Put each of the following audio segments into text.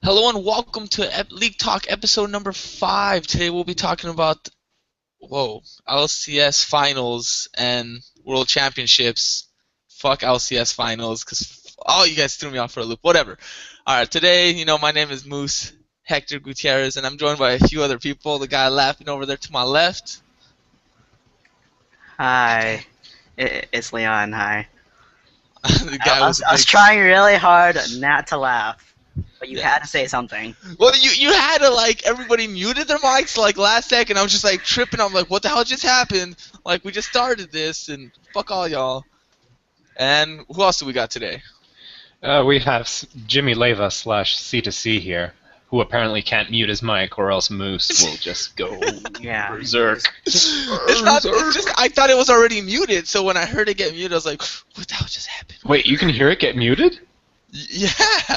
Hello and welcome to League Talk episode number 5. Today we'll be talking about, LCS finals and World Championships. Fuck LCS finals, because you guys threw me off for a loop. Whatever. Alright, today, my name is Moose, Hector Gutierrez, and I'm joined by a few other people. The guy laughing over there to my left. Hi, it's Leon. Hi. The guy I was trying really hard not to laugh, but you had to say something. Well, you had to, everybody muted their mics, last second. I was just, tripping. I'm like, what the hell just happened? We just started this, and fuck all y'all. And who else do we got today? We have Jimmy Leyva / C2C here, who apparently can't mute his mic, or else Moose will just go berserk. It's just I thought it was already muted, so when I heard it get muted, I was like, what the hell just happened? Wait, you can hear it get muted? Yeah,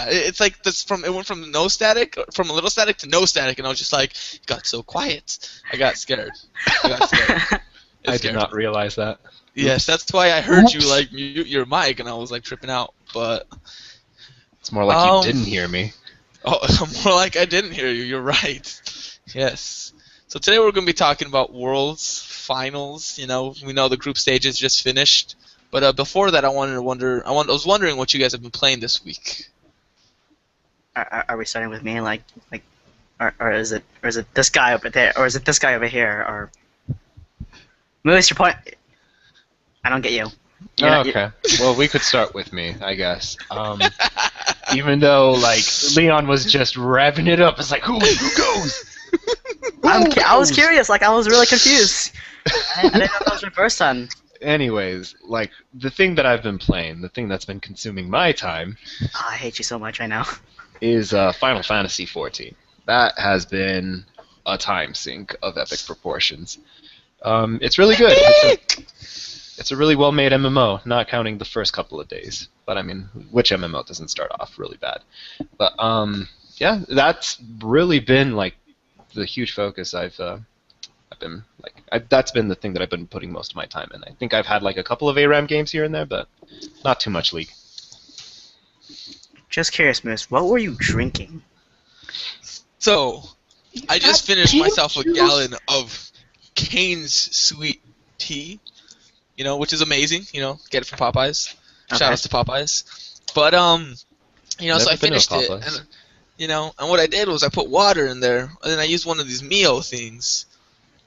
it's like this it went from no static, from a little static to no static, and I was just like, it got so quiet. I got scared. I did not realize that. Yes, that's why I heard you mute your mic, and I was tripping out. But it's more like you didn't hear me. Oh, more like I didn't hear you. You're right. Yes. So today we're going to be talking about Worlds finals. We know the group stages just finished. But before that, I was wondering what you guys have been playing this week. Are we starting with me, or is it this guy over there, or is it this guy over here, or? Moose, your point. I don't get you. Okay. Well, we could start with me, I guess. Even though Leon was just revving it up, it's like who goes? I was curious. I was really confused. I didn't know if that was your first time. Anyways, the thing that I've been playing, the thing that's been consuming my time. Oh, I hate you so much. I know. Is Final Fantasy XIV. That has been a time sink of epic proportions. It's really good. It's a really well-made MMO, not counting the first couple of days. But I mean, which MMO doesn't start off really bad? But yeah, that's really been the huge focus that's been the thing that I've been putting most of my time in. I think I've had a couple of ARAM games here and there, but not too much League. Just curious, Moose, what were you drinking? So, I just finished myself a gallon of Cane's sweet tea, which is amazing. Get it from Popeyes. Okay. Shout out to Popeyes. But so I finished it, and what I did was I put water in there, and then I used one of these Mio things.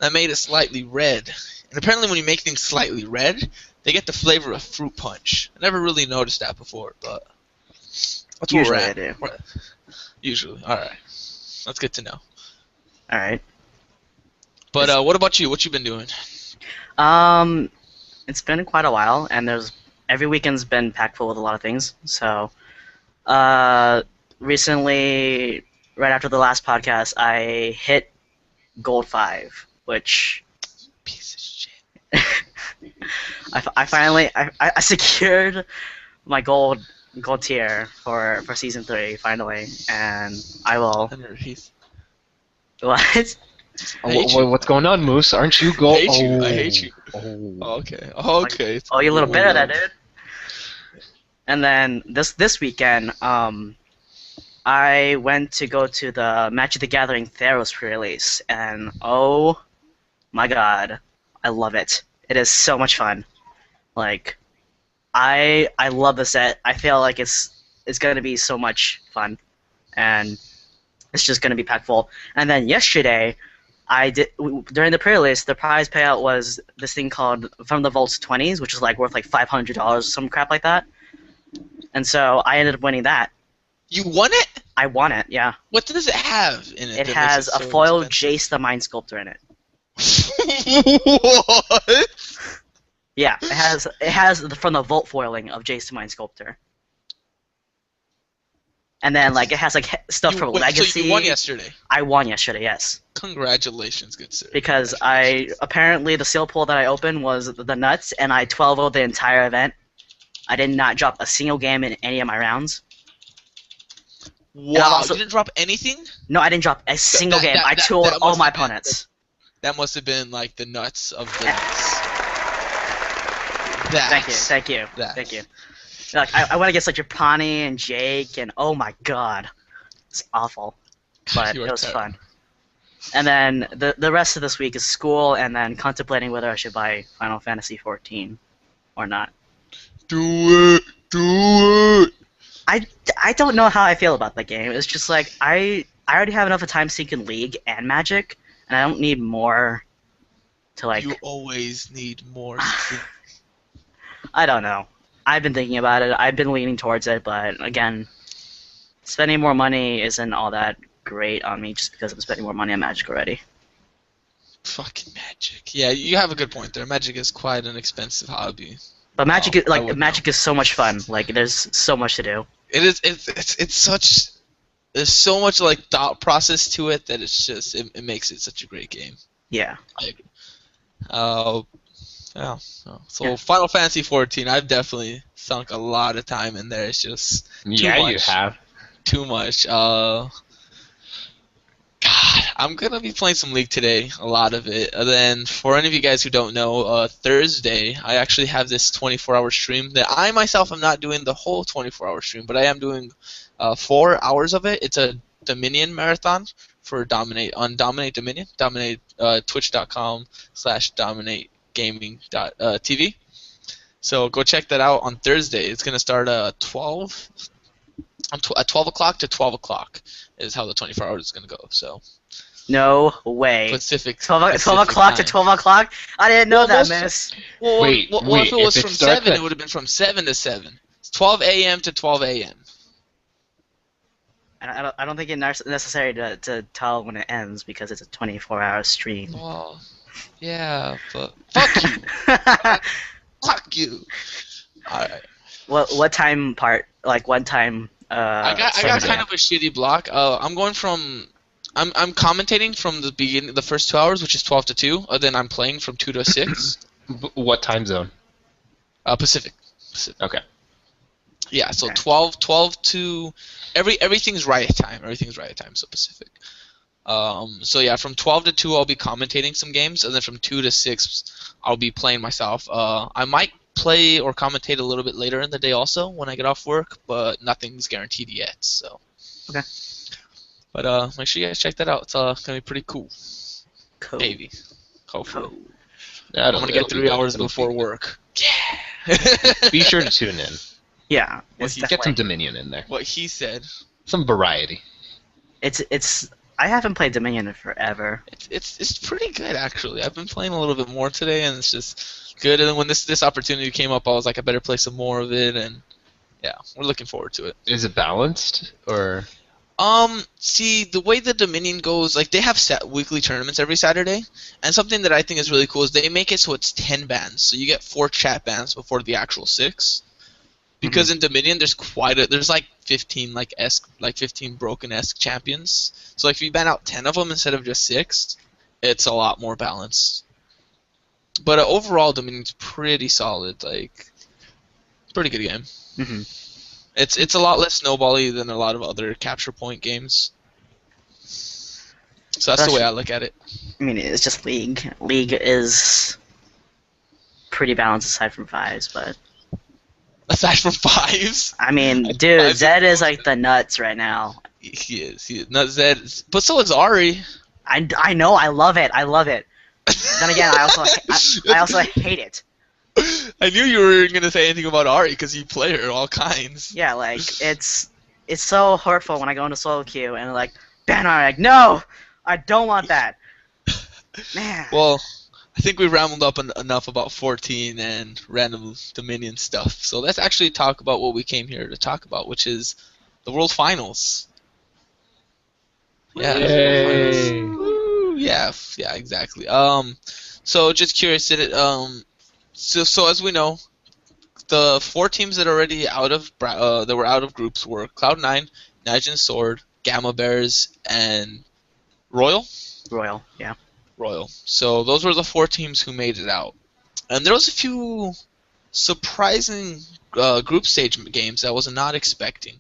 I made it slightly red. And apparently when you make things slightly red, they get the flavor of fruit punch. I never really noticed that before, but that's Usually where I do. Usually. Alright. That's good to know. Alright. But what about you? What you been doing? It's been quite a while, and every weekend's been packed full with a lot of things. So, recently, right after the last podcast, I hit Gold 5. Which piece of shit. I finally secured my gold tier for season 3 finally, and I will. What? What's going on, Moose? Aren't you gold? I hate you. Okay. Oh, you're a little bit of that, dude. And then this weekend, I went to go to the Magic the Gathering Theros pre-release, and oh my god, I love it. It is so much fun. I love the set. I feel like it's gonna be so much fun, and it's just gonna be packed full. And then yesterday, during the pre-release, the prize payout was this thing called From the Vaults 20s, which is worth $500, some crap like that. And so I ended up winning that. You won it? I won it, yeah. What does it have in it? It has a foil Jace the Mind Sculptor in it. What? Yeah, it has from the Vault foiling of Jace the Mind Sculptor. And then it has stuff from Legacy. So you won yesterday? I won yesterday, yes. Congratulations, good sir. Because apparently the seal pool that I opened was the nuts, and I 12-0'd the entire event. I did not drop a single game in any of my rounds. Wow, you didn't drop anything? No, I didn't drop a single game. I 2-0'd all my opponents. That must have been the nuts of the nuts. Thank you. I want to get your Pawnee and Jake, and oh my god. It's awful, but You it are was terrible. fun. And then the rest of this week is school, and then contemplating whether I should buy Final Fantasy 14 or not. Do it. Do it. I don't know how I feel about the game. It's just like I already have enough of time sink in League and Magic, and I don't need more to like. You always need more. I don't know. I've been thinking about it. I've been leaning towards it, but again, spending more money isn't all that great on me just because I'm spending more money on Magic already. Fucking Magic. Yeah, you have a good point there. Magic is quite an expensive hobby. But Magic, Magic is so much fun. Like, there's so much to do. It is. It's such. There's so much like thought process to it that it's just it makes it such a great game. Yeah. I agree. Yeah. So Final Fantasy 14, I've definitely sunk a lot of time in there. It's just Yeah, too much. you have. Too much. God, I'm gonna be playing some League today, a lot of it. And then, for any of you guys who don't know, Thursday I actually have this 24-hour stream that I myself am not doing the whole 24-hour stream, but I am doing 4 hours of it. It's a Dominion marathon for Dominate on Dominate Dominion. Dominate twitch.com/dominategaming.tv. So go check that out on Thursday. It's gonna start at 12 o'clock to 12 o'clock is how the 24 hours is going to go. So No way. Pacific. 12 o'clock time. to 12 o'clock? I didn't know that, miss. Well, Wait, if it was if it from starts 7, at- it would have been from 7 to 7. It's 12 a.m. to 12 a.m. I don't think it's necessary to tell when it ends because it's a 24-hour stream. Well, yeah, but fuck you. Fuck you. All right. What time part? Like, what time? I got kind of a shitty block. I'm going from. I'm commentating from the beginning, the first 2 hours, which is 12 to 2. Then I'm playing from 2 to 6. What time zone? Pacific. Okay. Yeah, so Okay. 12 to everything's right time. Everything's right time, so Pacific. So yeah, from 12 to 2 I'll be commentating some games, and then from 2 to 6 I'll be playing myself. I might play or commentate a little bit later in the day also when I get off work, but nothing's guaranteed yet. So. Okay. But make sure you guys check that out. It's gonna be pretty cool. Cool. Maybe. Hopefully. Cool. I'm gonna get 3 hours before work. Yeah. Be sure to tune in. Yeah. Well, It's Get some definitely. Dominion in there. What he said. Some variety. It's. I haven't played Dominion in forever. It's pretty good actually. I've been playing a little bit more today, and it's just good. And then when this opportunity came up, I was like, I better play some more of it, and yeah, we're looking forward to it. Is it balanced or? See, the way the Dominion goes, like they have set weekly tournaments every Saturday, and something that I think is really cool is they make it so it's 10 bans, so you get 4 chat bans before the actual 6. Because in Dominion, there's like 15 like 15 broken-esque champions. So like if you ban out 10 of them instead of just 6, it's a lot more balanced. But overall, Dominion's pretty solid. Like, pretty good game. Hmm. It's a lot less snowbally than a lot of other capture point games. So that's the way I look at it. I mean, it's just League. League is pretty balanced aside from 5s, but Aside from 5s, I mean, dude, Fives Zed is like the nuts right now. he is. Not Zed, but so is Ari. I know, I love it. Then again, I also hate it. I knew you were gonna say anything about Ari because you play her all kinds. Yeah, like it's so hurtful when I go into solo queue and like ban Ari. Like, no, I don't want that. Man. Well, I think we rambled up enough about 14 and random Dominion stuff. So let's actually talk about what we came here to talk about, which is the World Finals. Yeah. Yay. Woo, yeah, exactly. So just curious, so as we know, the 4 teams that are already that were out of groups were Cloud9, Najin Sword, Gamma Bears, and Royal. Yeah. Royal. So those were the 4 teams who made it out. And there was a few surprising group stage games I was not expecting.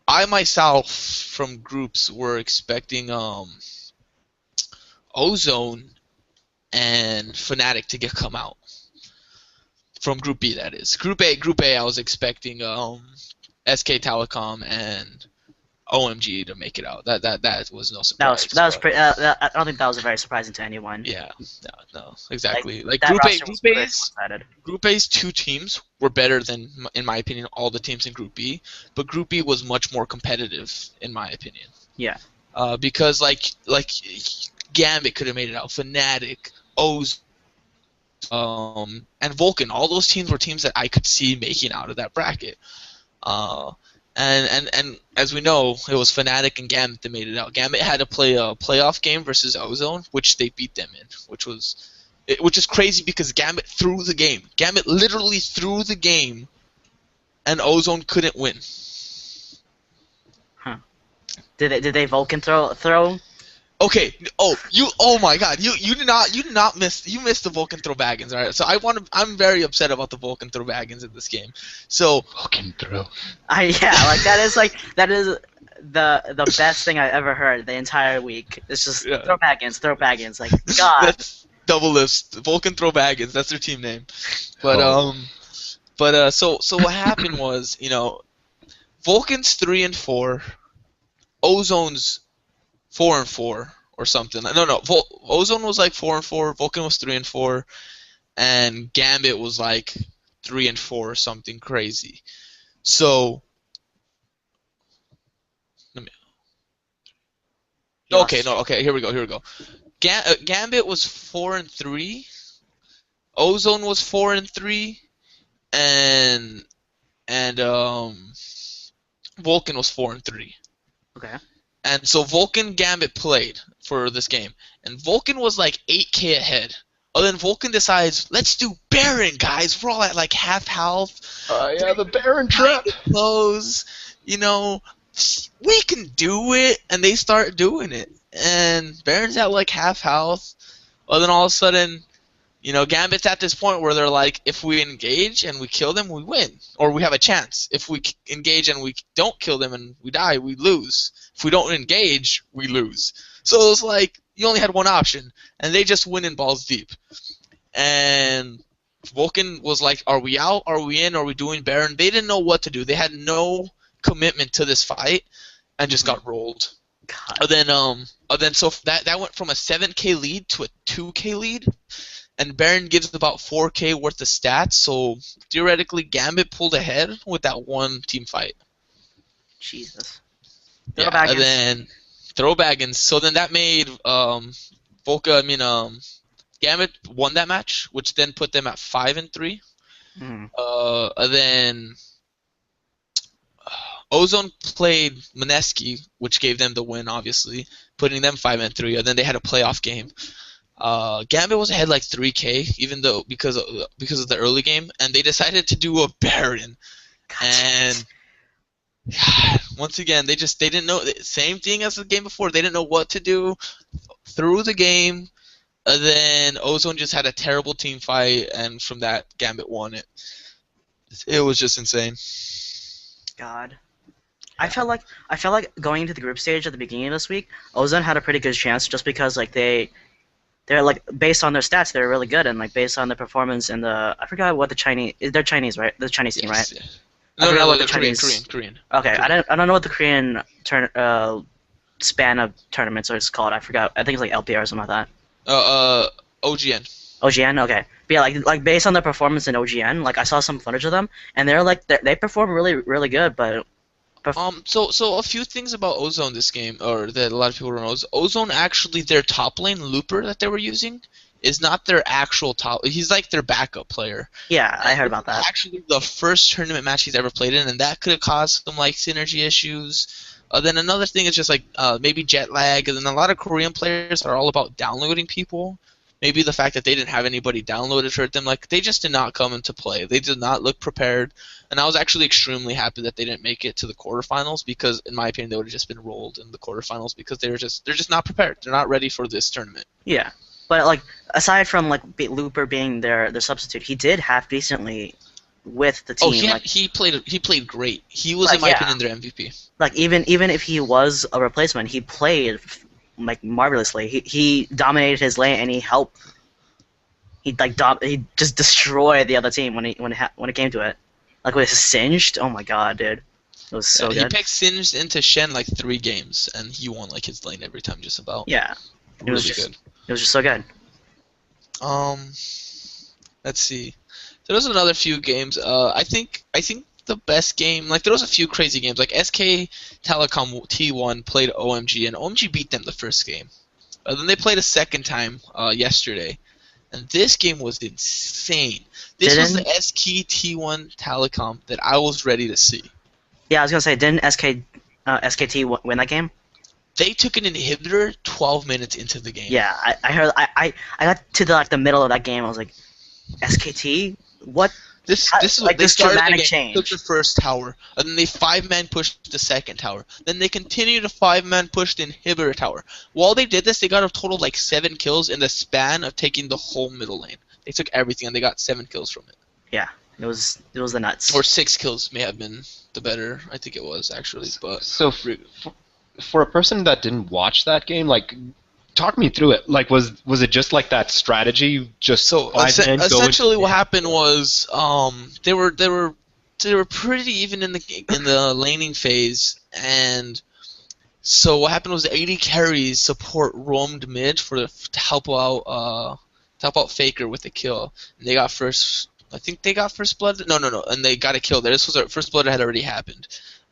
I myself, from groups, were expecting Ozone and Fnatic to come out. From Group B, that is. Group A, I was expecting SK Telecom and OMG to make it out. That was no surprise. That was pretty. I don't think that was very surprising to anyone. Yeah, no, exactly. Like that Group A, roster was pretty one-sided. Group A's 2 teams were better than, in my opinion, all the teams in Group B. But Group B was much more competitive, in my opinion. Yeah. Because like Gambit could have made it out, Fnatic, O's, and Vulcan. All those teams were teams that I could see making out of that bracket. And as we know, it was Fnatic and Gambit that made it out. Gambit had to play a playoff game versus Ozone, which they beat them in, which is crazy because Gambit threw the game. Gambit literally threw the game, and Ozone couldn't win. Huh? Did they Vulcan throw? Okay. Oh my God. You did not miss. You missed the Vulcan throw baggins. All right. So I'm very upset about the Vulcan throw baggins in this game. So Vulcan throw. That is the best thing I ever heard the entire week. It's just throw baggins. Like God. That's double lifts. Vulcan throw baggins. That's their team name. But so what happened was, Vulcan's 3-4, Ozone's 4-4 or something. No. Ozone was like 4-4. Vulcan was 3-4, and Gambit was like 3-4 or something crazy. So, okay. Here we go. Gambit was 4-3. Ozone was 4-3, and Vulcan was 4-3. Okay. And so Vulcan Gambit played for this game, and Vulcan was like 8K ahead. Oh, then Vulcan decides, let's do Baron, guys. We're all at like half health. Yeah, the Baron trap. Close, we can do it, and they start doing it. And Baron's at like half health. Well, then all of a sudden, Gambit's at this point where they're like, if we engage and we kill them, we win, or we have a chance. If we engage and we don't kill them and we die, we lose. If we don't engage, we lose. So it was like you only had one option, and they just win in balls deep. And Vulcan was like, are we out? Are we in? Are we doing Baron? They didn't know what to do. They had no commitment to this fight, and just got rolled. God. Then so that went from a 7K lead to a 2K lead. And Baron gives about 4K worth of stats, so theoretically Gambit pulled ahead with that one team fight. Jesus. And then throw baggins. So then that made Gambit won that match, which then put them at 5-3. And then Ozone played Mineski, which gave them the win, obviously, putting them 5-3. And then they had a playoff game. Gambit was ahead like 3K, even though because of the early game, and they decided to do a Baron. And once again, they didn't know. Same thing as the game before. They didn't know what to do through the game. And then Ozone just had a terrible team fight, and from that, Gambit won it. It was just insane. God. I felt like going into the group stage at the beginning of this week, Ozone had a pretty good chance just because like they're like based on their stats they're really good, and like based on their performance and I forgot what they're Chinese, right? The Chinese team, right? Yeah. No, Korean. Okay, I don't know what the Korean span of tournaments is called. I forgot. I think it's like LPR or something like that. OGN. OGN, okay. But yeah, like based on their performance in OGN, like I saw some footage of them, and they're like they perform really really good, but. So a few things about Ozone this game, or that a lot of people don't know. Ozone actually, their top lane Looper that they were using is not their actual top. He's like their backup player. Yeah, I heard about that. Actually, the first tournament match he's ever played in, and that could have caused some like synergy issues. Then another thing is just like maybe jet lag, and then a lot of Korean players are all about downloading people. Maybe the fact that they didn't have anybody downloaded hurt them. Like, they just did not come into play. They did not look prepared. And I was actually extremely happy that they didn't make it to the quarterfinals because, in my opinion, they would have just been rolled in the quarterfinals because they're just not prepared. They're not ready for this tournament. Yeah. But, like, aside from, like, Looper being their substitute, he did half decently with the team. Oh, he played great. He was, in my opinion, their MVP. Like, even if he was a replacement, he played like marvelously. He dominated his lane and he helped. He just destroyed the other team when it came to it. Like with his singed. Oh my god, dude, it It was so He good. picked Singed into Shen like 3 games, and he won like his lane every time, just about. Yeah, it was Really just good. it was just so good. Let's see. There was another few games. I think the best game, like there was a few crazy games. Like SK Telecom T1 played OMG, and OMG beat them the first game. Then they played a second time yesterday, and this game was insane. This was the SK T1 Telecom that I was ready to see. Yeah, I was gonna say, didn't SKT win that game? They took an inhibitor 12 minutes into the game. Yeah, I heard. I got to the middle of that game. I was like, SKT? What? This is like they this started dramatic the game, change. took the first tower, and then they 5-man pushed the second tower. Then they continued to 5-man push the inhibitor tower. While they did this, they got a total of like 7 kills in the span of taking the whole middle lane. They took everything, and they got 7 kills from it. Yeah, it was the nuts. Or 6 kills may have been the better. I think it was actually. But So for a person that didn't watch that game, like, talk me through it. Like, was it just like that strategy? Just so essentially, what happened was they were pretty even in the laning phase, and so what happened was the AD carries support roamed mid to help out Faker with the kill. And they got first. I think they got first blood. No, and they got a kill there. This was our first blood that had already happened.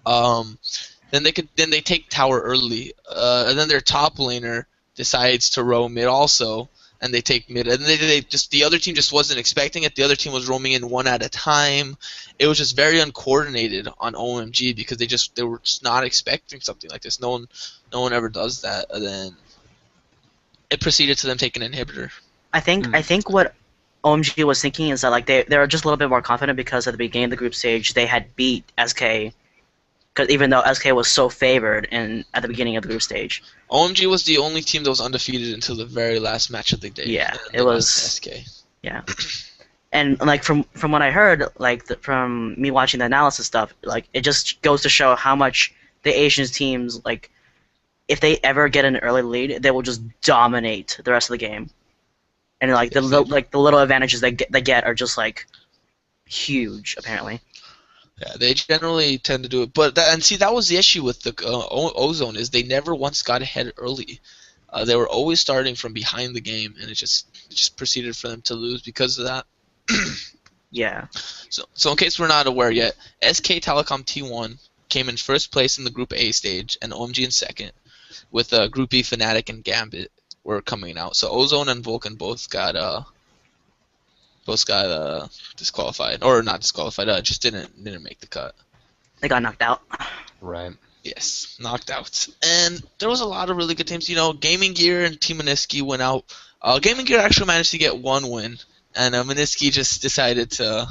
Then they take tower early, and then their top laner decides to roam mid also, and they take mid, and the other team just wasn't expecting it. The other team was roaming in one at a time. It was just very uncoordinated on OMG because they were just not expecting something like this. No one ever does that. And then it proceeded to them taking an inhibitor. I think what OMG was thinking is that like they were just a little bit more confident because at the beginning of the group stage they had beat SK. Because even though SK was so favored at the beginning of the group stage, OMG was the only team that was undefeated until the very last match of the day. Yeah, it was SK. Yeah, and like from what I heard, like from me watching the analysis stuff, like it just goes to show how much the Asian teams, like if they ever get an early lead, they will just dominate the rest of the game, and like the little advantages they get are just like huge apparently. Yeah, they generally tend to do it, but that was the issue with the Ozone is they never once got ahead early. They were always starting from behind the game, and it just proceeded for them to lose because of that. Yeah. So in case we're not aware yet, SK Telecom T1 came in first place in the Group A stage, and OMG in second, with Group B Fnatic and Gambit were coming out. So Ozone and Vulcan both got disqualified, or not disqualified. Just didn't make the cut. They got knocked out. Right. Yes, knocked out. And there was a lot of really good teams. You know, Gaming Gear and Team Miniski went out. Gaming Gear actually managed to get 1 win, and Miniski just decided to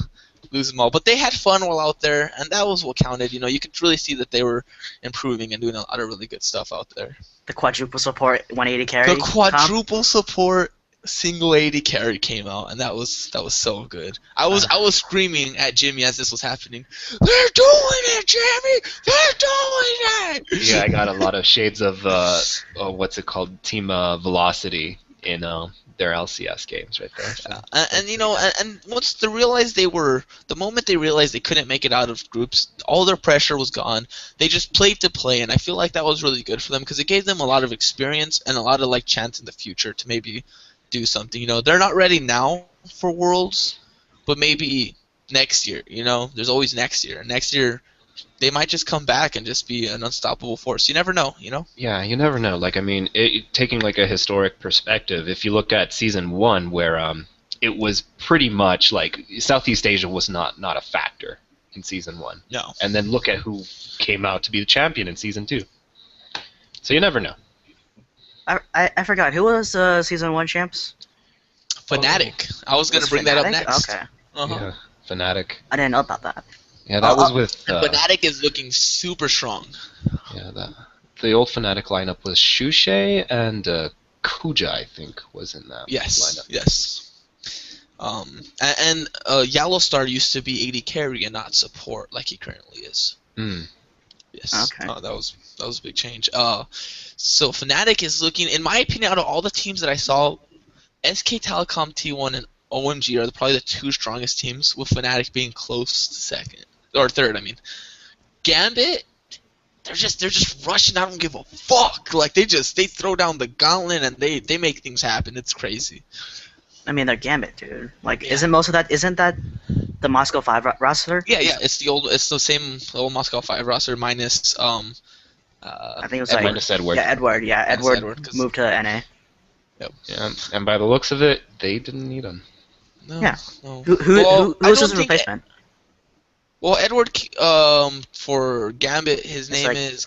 lose them all. But they had fun while out there, and that was what counted. You know, you could really see that they were improving and doing a lot of really good stuff out there. The quadruple support 180 carry. The quadruple support single 80 carry came out, and that was so good. I was screaming at Jimmy as this was happening. They're doing it, Jimmy! They're doing it! Yeah, I got a lot of shades of what's it called, Team Velocity in their LCS games right there. So. And you know, and once the moment they realized they couldn't make it out of groups, all their pressure was gone. They just played to play, and I feel like that was really good for them because it gave them a lot of experience and a lot of like chance in the future to maybe do something. You know, they're not ready now for Worlds, but maybe next year. You know, there's always next year. Next year, they might just come back and just be an unstoppable force. You never know, you know? Yeah, you never know. Like, I mean, taking like a historic perspective, if you look at Season 1, where it was pretty much like Southeast Asia was not a factor in Season 1. No. And then look at who came out to be the champion in Season 2. So you never know. I forgot. Who was Season 1 champs? Fnatic. I was going to bring that up next. Okay. Yeah, Fnatic. I didn't know about that. Yeah, that was with... Fnatic is looking super strong. Yeah, the old Fnatic lineup was Shushay and Kuja, I think, was in that lineup. Yes. And Yellowstar used to be AD carry and not support like he currently is. Yes. Okay. That was a big change. So Fnatic is looking, in my opinion, out of all the teams that I saw, SK Telecom T1 and OMG are probably the 2 strongest teams, with Fnatic being close to second or third. I mean, Gambit, they're just rushing. I don't give a fuck. Like they throw down the gauntlet and they make things happen. It's crazy. I mean, they're Gambit, dude. Like, Yeah. isn't that the Moscow 5 roster? Yeah, it's the same old Moscow 5 roster minus I think it was Edward. like Minus Edward. Yeah, Edward. Yeah, Minus Edward Edward, 'cause- moved to NA. Yep. Yeah, and by the looks of it, they didn't need him. No, Yeah. no. Who Well, I was don't his think- replacement? Well, Edward, for Gambit, his name like- is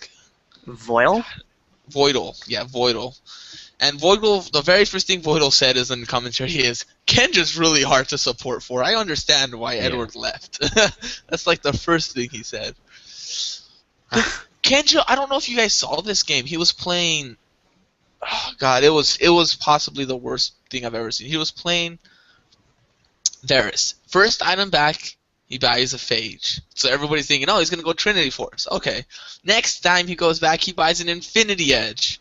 Voyle? Voidal. Yeah, Voidal. And Voidal, the very first thing Voidal said is in commentary is, Kendra's really hard to support for. I understand why Edward left. That's like the first thing he said. Kendra, I don't know if you guys saw this game. He was playing. Oh God, it was possibly the worst thing I've ever seen. He was playing Varus. First item back, he buys a Phage. So everybody's thinking, oh, he's gonna go Trinity Force. Okay. Next time he goes back, he buys an Infinity Edge.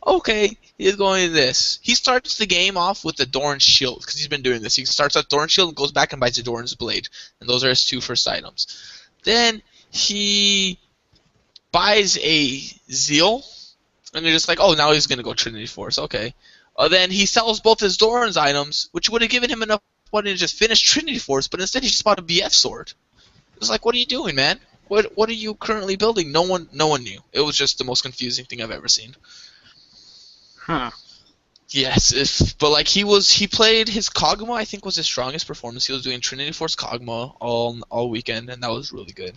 Okay, he's going this. He starts the game off with the Doran's Shield, because he's been doing this. He starts with Doran's Shield and goes back and buys the Doran's Blade. And those are his 2 first items. Then he buys a Zeal, and you're just like, oh, now he's going to go Trinity Force. Okay. Then he sells both his Doran's items, which would have given him enough money to just finish Trinity Force, but instead he just bought a BF sword. It was like, what are you doing, man? What are you currently building? No one knew. It was just the most confusing thing I've ever seen. Huh. Yes, but like he played his Kog'Maw, I think was his strongest performance. He was doing Trinity Force Kog'Maw all weekend, and that was really good.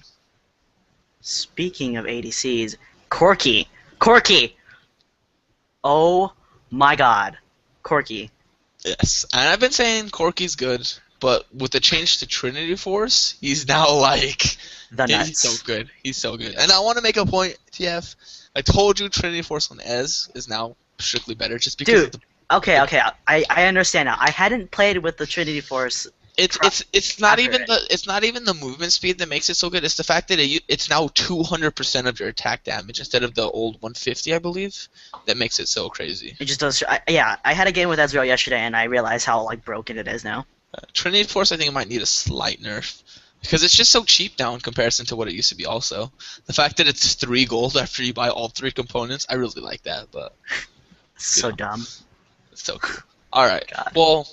Speaking of ADCs, Corki. Oh my God, Corki. Yes, and I've been saying Corki's good, but with the change to Trinity Force, he's now like The nuts. he's so good. He's so good. And I want to make a point, TF. I told you Trinity Force on Ez is now strictly better, just because of Dude, the okay. I understand now. I hadn't played with the Trinity Force. It's not even accurate. the movement speed that makes it so good. It's the fact that it's now 200% of your attack damage instead of the old 150, I believe. That makes it so crazy. It just does. I had a game with Ezreal yesterday, and I realized how like broken it is now. Trinity Force, I think it might need a slight nerf because it's just so cheap now in comparison to what it used to be. Also, the fact that it's 3 gold after you buy all 3 components, I really like that. But So dumb. it's so cool. All right. God. Well,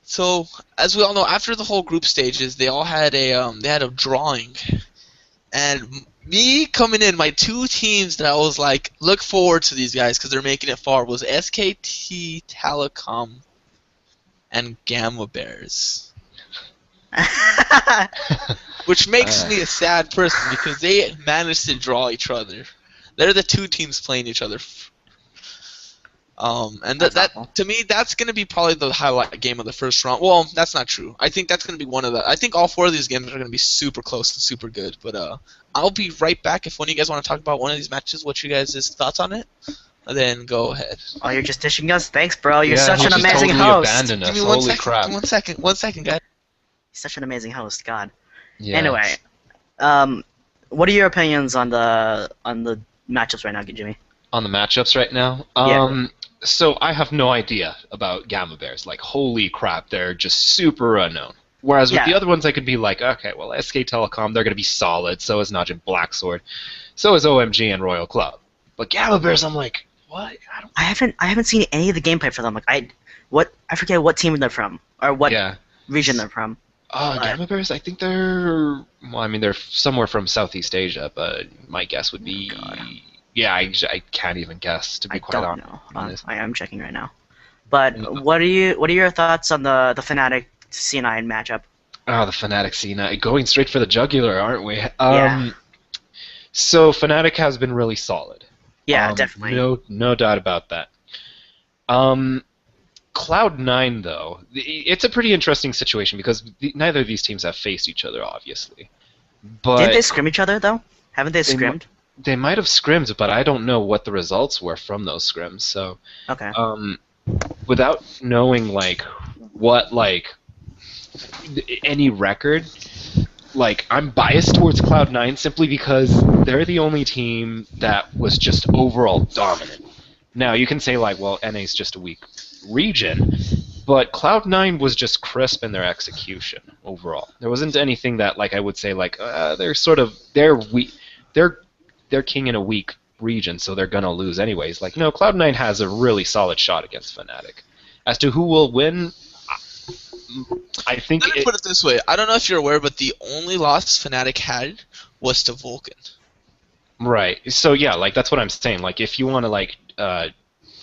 so as we all know, after the whole group stages, they all had a drawing, and me coming in, my 2 teams that I was like, look forward to these guys because they're making it far was SKT Telecom and Gamma Bears, which makes me a sad person because they managed to draw each other. They're the 2 teams playing each other. And That's that awful. to me, that's gonna be probably the highlight game of the first round. Well, that's not true. I think that's gonna be one of the. I think all 4 of these games are gonna be super close and super good. But I'll be right back if one of you guys want to talk about one of these matches. What you guys' thoughts on it? Then go ahead. Oh, you're just dishing us. Thanks, bro. You're such he an just amazing totally host. abandoned us. Give me one Holy second. crap. One second, guys. Such an amazing host. God. Yeah. Anyway, what are your opinions on the matchups right now, Jimmy? On the matchups right now? Yeah. So I have no idea about Gamma Bears. Like, holy crap, they're just super unknown. Whereas with Yeah. the other ones, I could be like, okay, well, SK Telecom, they're going to be solid. So is Najin Blacksword. So is OMG and Royal Club. But Gamma Bears, I'm like, what? I haven't seen any of the gameplay for them. Like I forget what team they're from or what Yeah. region they're from. Gamma Bears, I think they're... Well, I mean, they're somewhere from Southeast Asia, but my guess would be... God. Yeah, I can't even guess, to be I quite don't know. honest. I am checking right now. But what are your thoughts on the Fnatic C9 matchup? Oh, the Fnatic scene. Going straight for the jugular, aren't we? Yeah. So Fnatic has been really solid. Yeah, definitely. No doubt about that. Cloud9, though, it's a pretty interesting situation because neither of these teams have faced each other, obviously. But Didn't they scrim each other though? Haven't they scrimmed? They might have scrimmed, but I don't know what the results were from those scrims. So, Okay. without knowing what any record, I'm biased towards Cloud9 simply because they're the only team that was just overall dominant. Now you can say well, NA's just a weak region, But Cloud9 was just crisp in their execution overall. There wasn't anything that I would say they're king in a weak region, so they're gonna lose anyways. No, Cloud9 has a really solid shot against Fnatic. As to who will win, I think. Let me put it this way: I don't know if you're aware, but the only loss Fnatic had was to Vulcan. Right. So yeah, that's what I'm saying. If you want to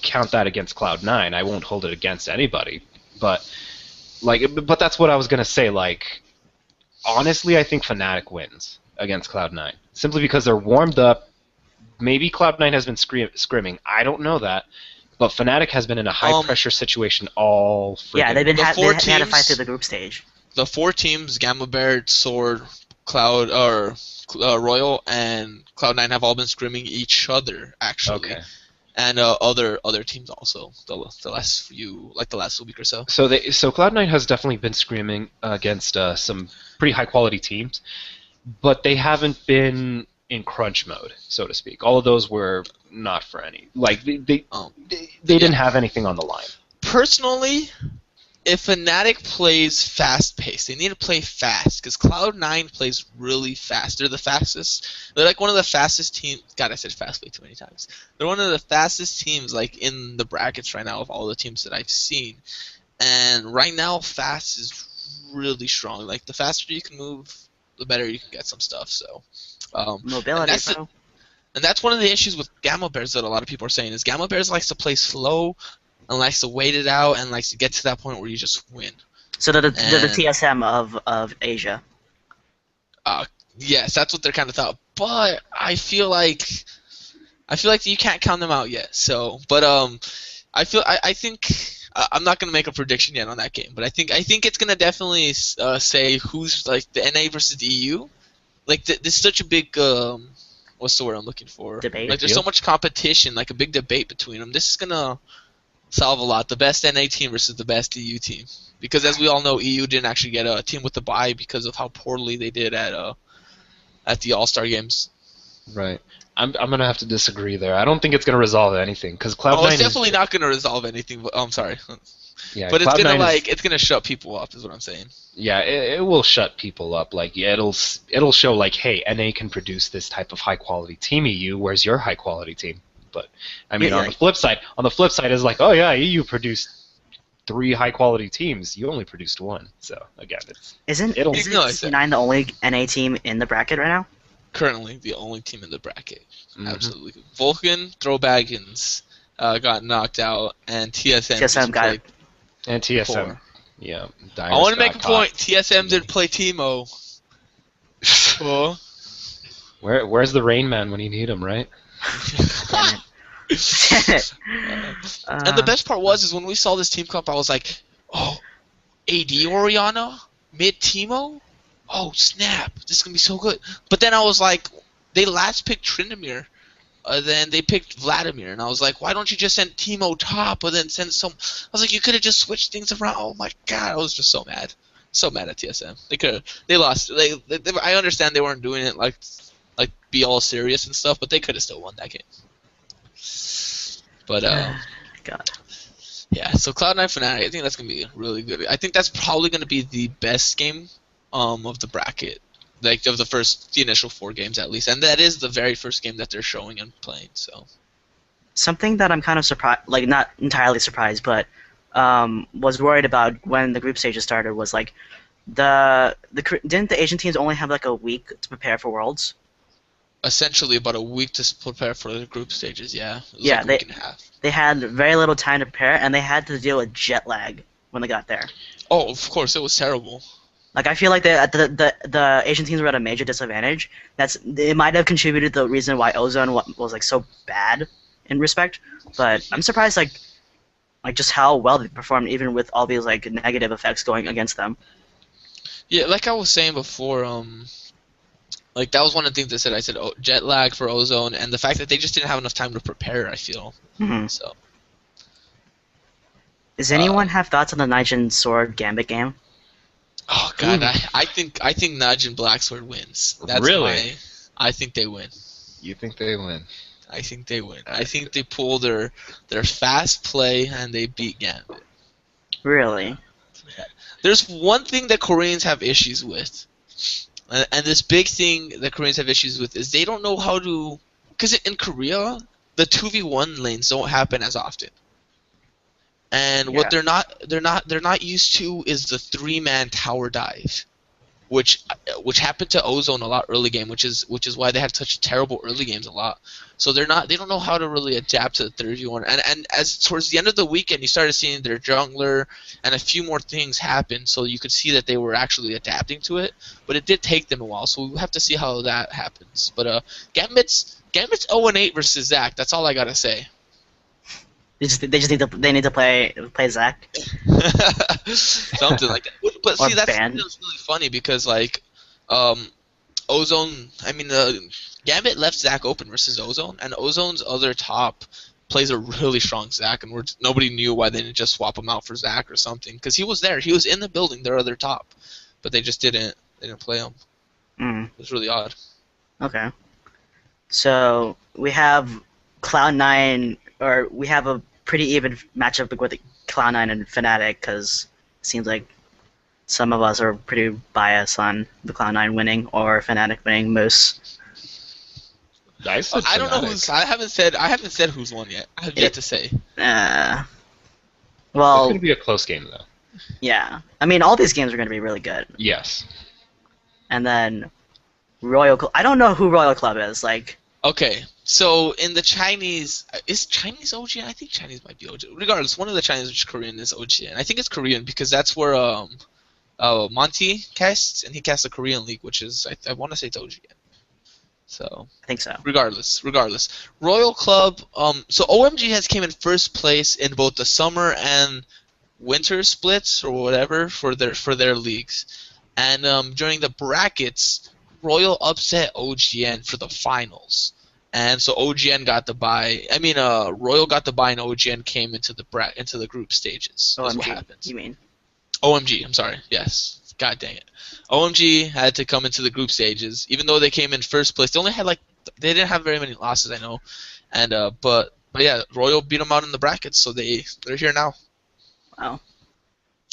count that against Cloud9, I won't hold it against anybody. But but that's what I was gonna say. Honestly, I think Fnatic wins against Cloud9 simply because they're warmed up. Maybe Cloud9 has been scrimming. I don't know that. But Fnatic has been in a high-pressure situation all freaking... Yeah, they had to fight through the group stage. The 4 teams, Gamma Bear, Sword, Royal, and Cloud9 have all been scrimming each other, actually. Okay. And other teams also, the last week or so. So Cloud9 has definitely been screaming against some pretty high-quality teams, but they haven't been in crunch mode, so to speak. All of those were not for any. They didn't have anything on the line. Personally, if Fnatic plays fast-paced, they need to play fast, because Cloud9 plays really fast. They're the fastest. They're one of the fastest teams. God, I said fast way too many times. They're one of the fastest teams in the brackets right now of all the teams that I've seen. And right now, fast is really strong. The faster you can move, the better you can get some stuff. So mobility, bro. And that's one of the issues with Gamma Bears that a lot of people are saying is Gamma Bears likes to play slow and likes to wait it out and likes to get to that point where you just win. So they're the TSM of Asia. Yes, that's what they're kind of thought. But I feel like you can't count them out yet. So, but I think I'm not gonna make a prediction yet on that game. But I think it's gonna definitely say who's the NA versus the EU. There's such a big what's the word I'm looking for? Debate. There's so much competition, a big debate between them. This is gonna solve a lot. The best NA team versus the best EU team. Because as we all know, EU didn't actually get a team with the bye because of how poorly they did at the All-Star games. Right. I'm gonna have to disagree there. I don't think it's gonna resolve anything because Cloud9. It's definitely not gonna resolve anything. But, I'm sorry. Yeah, but it's gonna shut people up, is what I'm saying. Yeah, it will shut people up. It'll show hey, NA can produce this type of high quality team. EU, where's your high quality team? But I mean, on the flip side, is oh yeah, EU produced 3 high quality teams. You only produced 1. So again, isn't C9 the only NA team in the bracket right now? Currently, the only team in the bracket. Mm-hmm. Absolutely. Vulcan, Throwbaggins got knocked out, and TSM got it. And TSM. 4. Yeah. I want to make a point. TSM didn't play Teemo. Oh. Where's the Rain Man when you need him, right? And the best part was when we saw this team come up, I was like, oh, AD Orianna? Mid Teemo? Oh, snap. This is going to be so good. But then I was like, they last picked Tryndamere. Then they picked Vladimir, and I was like, why don't you just send Teemo top, or then send some... I was like, you could have just switched things around. Oh my god, I was just so mad. So mad at TSM. They lost. I understand they weren't doing it be all serious and stuff, but they could have still won that game. But, God. Yeah, so Cloud9 Fnatic, I think that's going to be really good. I think that's probably going to be the best game of the bracket. Of the initial 4 games at least, and that is the very first game that they're showing and playing. So, something that I'm kind of surprised, not entirely surprised, but was worried about when the group stages started was didn't the Asian teams only have a week to prepare for Worlds? Essentially, about a week to prepare for the group stages. Yeah. It was a week and a half. They had very little time to prepare, and they had to deal with jet lag when they got there. Oh, of course, it was terrible. I feel like the Asian teams were at a major disadvantage. It might have contributed to the reason why Ozone was so bad in respect. But I'm surprised just how well they performed even with all these negative effects going against them. Yeah, like I was saying before, that was one of the things I said. I said jet lag for Ozone and the fact that they just didn't have enough time to prepare. I feel so. Does anyone have thoughts on the Nigel Sword Gambit game? Oh god, I think Nudge Blacksword wins. That's really? I think they win. You think they win? I think they win. I think they pull their fast play and they beat Gambit. Really? There's one thing that Koreans have issues with, and this big thing that Koreans have issues with is they don't know how to. Because in Korea, the 2v1 lanes don't happen as often. And what they're not used to is the 3-man tower dive, which happened to Ozone a lot early game, which is why they had such terrible early games a lot. So they don't know how to really adapt to the 3v1. And as towards the end of the weekend, you started seeing their jungler and a few more things happen, so you could see that they were actually adapting to it. But it did take them a while, so we'll have to see how that happens. But Gambit's 0-8 versus Zach. That's all I gotta say. They need to play Zach. Something like that. But see, that's really funny because like, Ozone. I mean, Gambit left Zach open versus Ozone, and Ozone's other top plays a really strong Zach, and nobody knew why they didn't just swap him out for Zach or something, because he was there. He was in the building, their other top, but they just didn't play him. It was really odd. Okay. So we have Cloud9, or we have a pretty even matchup with Cloud9 and Fnatic, because it seems like some of us are pretty biased on the Cloud9 winning or Fnatic winning most. I don't know who's. I haven't said who's won yet. I have yet to say. Well, it's gonna be a close game though. Yeah, I mean all these games are gonna be really good. Yes. And then Royal Club. I don't know who Royal Club is. Like. Okay, so in the Chinese, is Chinese OGN? I think Chinese might be OGN. Regardless, one of the Chinese, which is Korean, is OGN. I think it's Korean because that's where Monty casts, and he casts the Korean league, which is I want to say it's OGN. So I think so. Regardless, Royal Club. So OMG has came in first place in both the summer and winter splits or whatever for their leagues, and during the brackets, Royal upset OGN for the finals. And so OGN got the bye. I mean, Royal got the bye, and OGN came into the group stages. That's what happened. You mean? OMG. I'm sorry. Yes. God dang it. OMG had to come into the group stages, even though they came in first place. They only had they didn't have very many losses, I know. And but yeah, Royal beat them out in the brackets, so they're here now. Wow.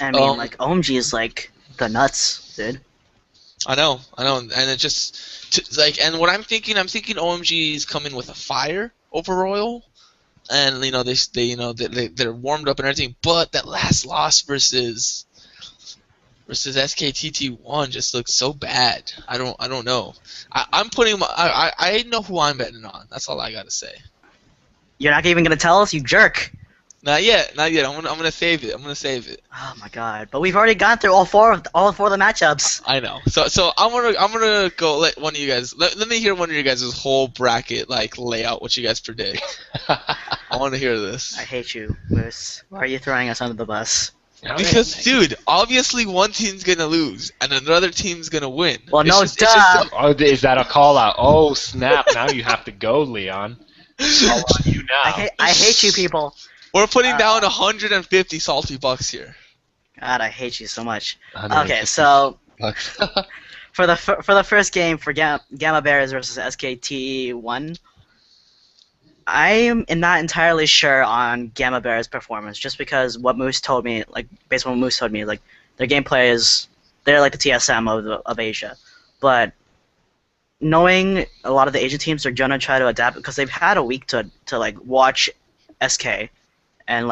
I mean, like OMG is like the nuts, dude. I know, and it just and what I'm thinking OMG is coming with a fire over Royal, and they're warmed up and everything, but that last loss versus SKTT1 just looks so bad. I don't know. I know who I'm betting on. That's all I gotta say. You're not even gonna tell us, you jerk. Not yet. I'm gonna save it. Oh my god! But we've already gone through all four of the matchups. I know. So I'm gonna go let one of you guys let me hear one of you guys' whole bracket layout. What you guys predict? I want to hear this. I hate you, Moose. Why are you throwing us under the bus? Because, dude, obviously one team's gonna lose and another team's gonna win. Well, is that a call out? Oh snap! Now you have to go, Leon. All on you now. I hate you people. We're putting down 150 salty bucks here. God, I hate you so much. Okay, so for the first game for Gamma Bears versus SKT1, I am not entirely sure on Gamma Bears' performance, just because what Moose told me, based on what Moose told me, their gameplay is they're like the TSM of Asia, but knowing a lot of the Asian teams are gonna try to adapt because they've had a week to watch SK. And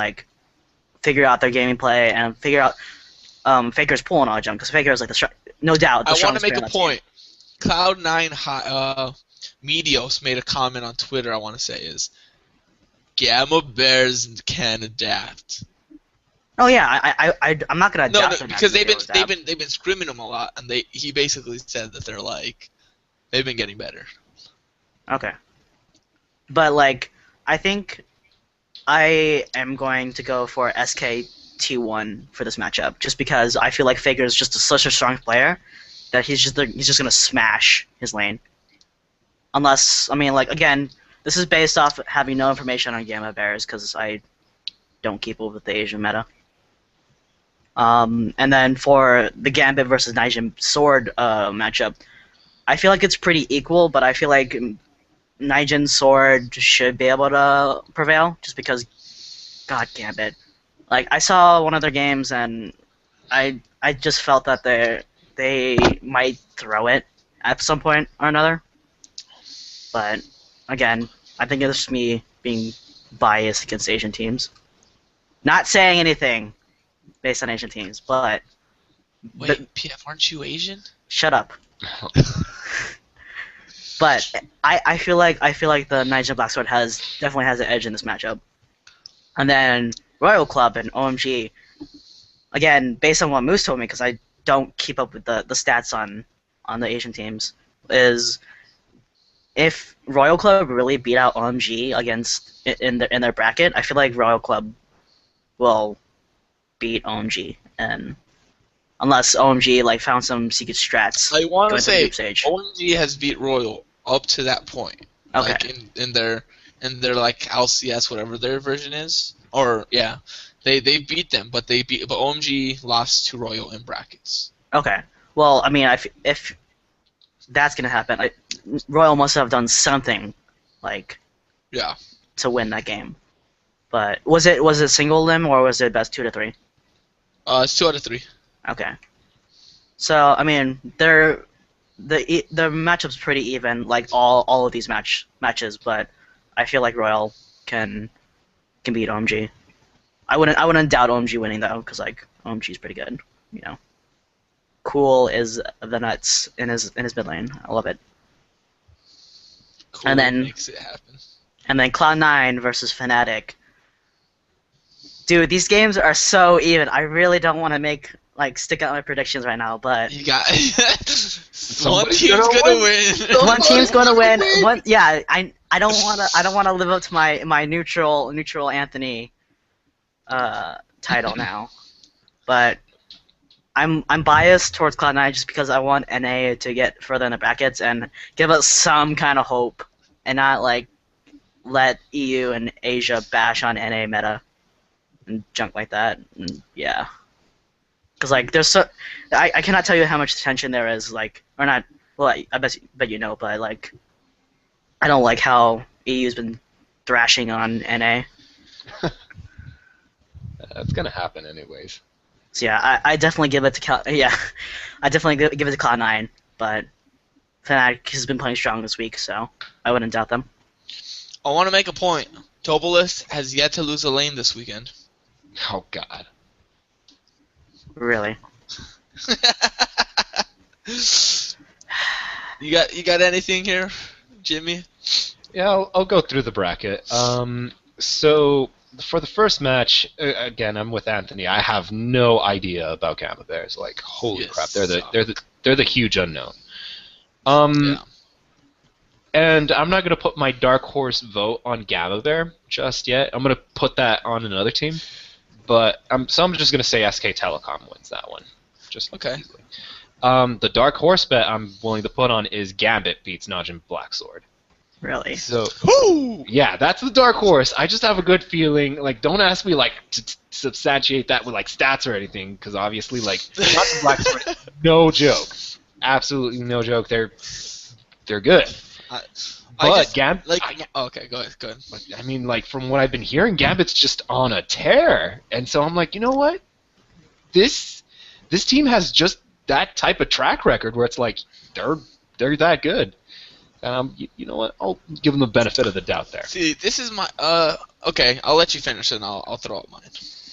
figure out their gaming play and figure out Faker's pulling on jump, because Faker is no doubt the strongest player on the team. I want to make a point. Cloud9 Medios made a comment on Twitter. I want to say is Gamma Bears can adapt. Oh yeah, I'm not gonna adapt. No, because they've been scrimming them a lot, and he basically said that they've been getting better. Okay, but I think I am going to go for SKT1 for this matchup, just because I feel like Faker is just such a strong player that he's just gonna smash his lane. Unless, I mean, again, this is based off having no information on Gamma Bears, because I don't keep up with the Asian meta. And then for the Gambit versus Nijin Sword matchup, I feel like it's pretty equal, but I feel like Nijin Sword should be able to prevail, just because, God, Gambit. Like I saw one of their games and I just felt that they might throw it at some point or another. But again, I think it's just me being biased against Asian teams. Not saying anything based on Asian teams, but Wait, PF, aren't you Asian? shut up. But I feel like the Niger Black Sword definitely has an edge in this matchup. And then Royal Club and OMG, again, based on what Moose told me, because I don't keep up with the stats on the Asian teams, is if Royal Club really beat out OMG against in their bracket, I feel like Royal Club will beat OMG, and unless OMG like found some secret strats. I want to going say through the group stage. OMG has beat Royal up to that point. Okay. Like in their like LCS, whatever their version is, or yeah, they beat them, but OMG lost to Royal in brackets. Okay. Well, I mean, if that's gonna happen, Royal must have done something, like, Yeah. to win that game. But was it single limb or was it best 2 to 3? It's 2 out of 3. Okay. So I mean, the matchup's pretty even, like all of these matches, but I feel like Royal can beat OMG. I wouldn't doubt OMG winning though, because like OMG's pretty good, you know. Cool is the nuts in his mid lane. I love it. Cool And then- makes it happen. And then Cloud9 versus Fnatic. Dude, these games are so even. I really don't want to stick out my predictions right now, but You got one Somebody's team's gonna gonna win. one team's going to win. I don't want to live up to my neutral Anthony title now, but I'm biased towards Cloud9 just because I want NA to get further in the brackets and give us some kind of hope, and not like let EU and Asia bash on NA meta and junk like that. And yeah, because like there's I cannot tell you how much tension there is, like, or not. Well, I bet you know, but like I don't like how EU's been thrashing on NA. That's gonna happen anyways. So yeah, I definitely give it to I definitely give it to Cloud9, but Fnatic has been playing strong this week, so I wouldn't doubt them. I want to make a point. Tobalist has yet to lose a lane this weekend. Oh God. Really. You got anything here, Jimmy? Yeah, I'll go through the bracket. So for the first match, again, I'm with Anthony. I have no idea about Gamma Bears. Like, holy Yes. crap, they're the huge unknown. Yeah. And I'm not gonna put my dark horse vote on Gamma Bear just yet. I'm gonna put that on another team. But I'm just gonna say SK Telecom wins that one. Just Okay. easily. The dark horse bet I'm willing to put on is Gambit beats Najin Blacksword. Really. So Woo! yeah, that's the dark horse. I just have a good feeling. Like, don't ask me like to substantiate that with like stats or anything, because obviously like Najin Blacksword, no joke, absolutely no joke. They're good. But okay, go ahead. I mean, like, from what I've been hearing, Gambit's just on a tear, and so I'm like, you know what? This team has just that type of track record where it's like they're that good. You know what? I'll give them the benefit of the doubt there. See, this is my okay. I'll let you finish and I'll throw out mine.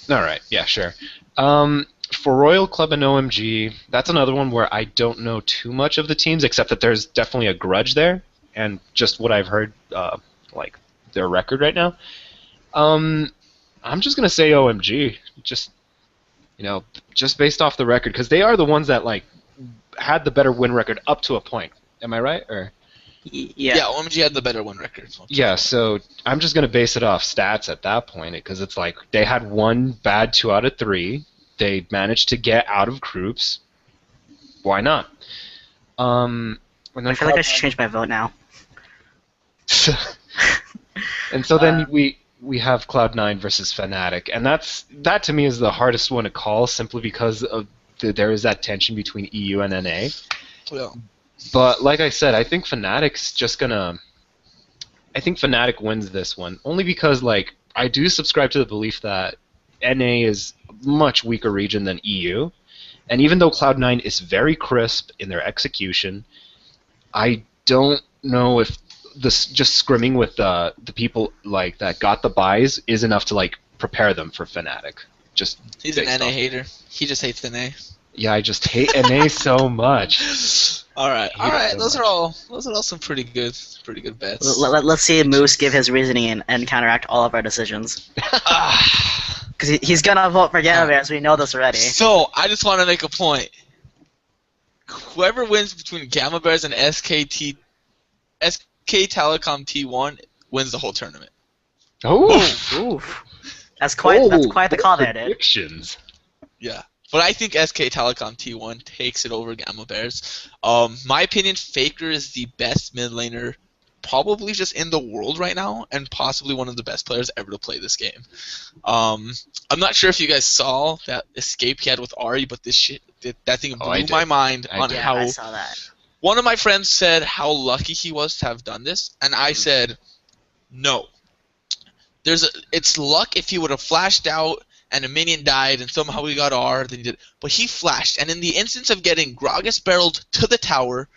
All right, yeah, sure. For Royal Club and OMG, that's another one where I don't know too much of the teams, except that there's definitely a grudge there, and just what I've heard, like their record right now. I'm just gonna say OMG, just based off the record, because they are the ones that like had the better win record up to a point. Am I right? Or Yeah. OMG had the better win record. yeah, so I'm just gonna base it off stats at that point, because it's like they had one bad 2 out of 3. They managed to get out of groups. Why not? And then I feel like I should change my vote now. and so then we have Cloud9 versus Fnatic, and that to me is the hardest one to call, simply because of there is that tension between EU and NA. Yeah. But like I said, I think Fnatic's just gonna. I think Fnatic wins this one, only because like I do subscribe to the belief that NA is a much weaker region than EU. And even though Cloud9 is very crisp in their execution, I don't know if this just scrimming with the people like that got the buys is enough to like prepare them for Fnatic. Just he's an NA hater. He just hates NA. Yeah, I just hate NA so much. All right. Those are all some pretty good bets. Let's see Moose give his reasoning and counteract all of our decisions. Because he's gonna vote for Gamma Bears. We know this already. So I just want to make a point. Whoever wins between Gamma Bears and SK Telecom T1 wins the whole tournament. Oof. That's quite the call there, dude. Predictions. Yeah. But I think SK Telecom T1 takes it over Gamma Bears. My opinion, Faker is the best mid laner probably just in the world right now, and possibly one of the best players ever to play this game. I'm not sure if you guys saw that escape he had with Ari, but that thing blew my mind on how. I saw that. One of my friends said how lucky he was to have done this, and I said, no. It's luck if he would have flashed out and a minion died and somehow he got R, then he did. But he flashed, and in the instance of getting Gragas barreled to the tower,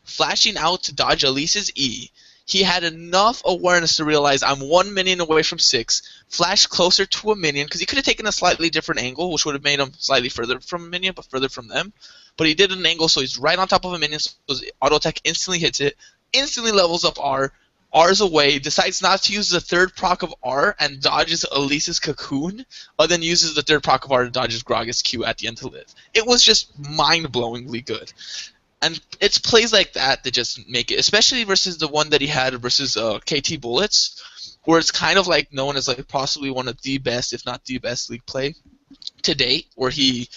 flashing out to dodge Elise's E, he had enough awareness to realize I'm 1 minion away from 6, flash closer to a minion, because he could have taken a slightly different angle, which would have made him slightly further from a minion, but further from them. But he did an angle, so he's right on top of a minion, so his auto attack instantly hits it, instantly levels up R, R's away, decides not to use the third proc of R, and dodges Elise's cocoon, but then uses the third proc of R and dodges Gragas Q at the end to live. It was just mind-blowingly good. And it's plays like that just make it, especially versus the one that he had versus KT Bullets, where it's kind of like known as like possibly one of the best, if not the best, league play to date, where he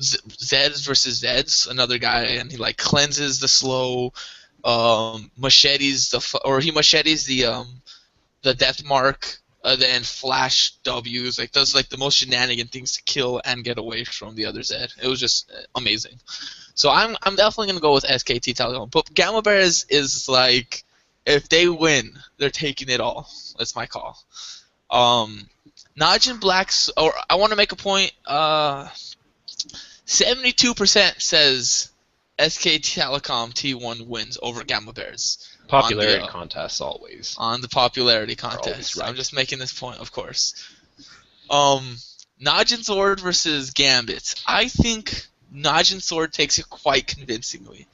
Zeds versus Zeds, another guy, and he like cleanses the slow, machetes the death mark, then flash W's, like does like the most shenanigan things to kill and get away from the other Zed. It was just amazing. So I'm definitely gonna go with SKT Telecom. But Gamma Bears is like, if they win, they're taking it all. That's my call. Najin Blacks, or I want to make a point. 72% says SK Telecom T1 wins over Gamma Bears. Popularity contests always. On the popularity contest. Right. I'm just making this point, of course. Najin Sword versus Gambit. I think Najin Sword takes it quite convincingly.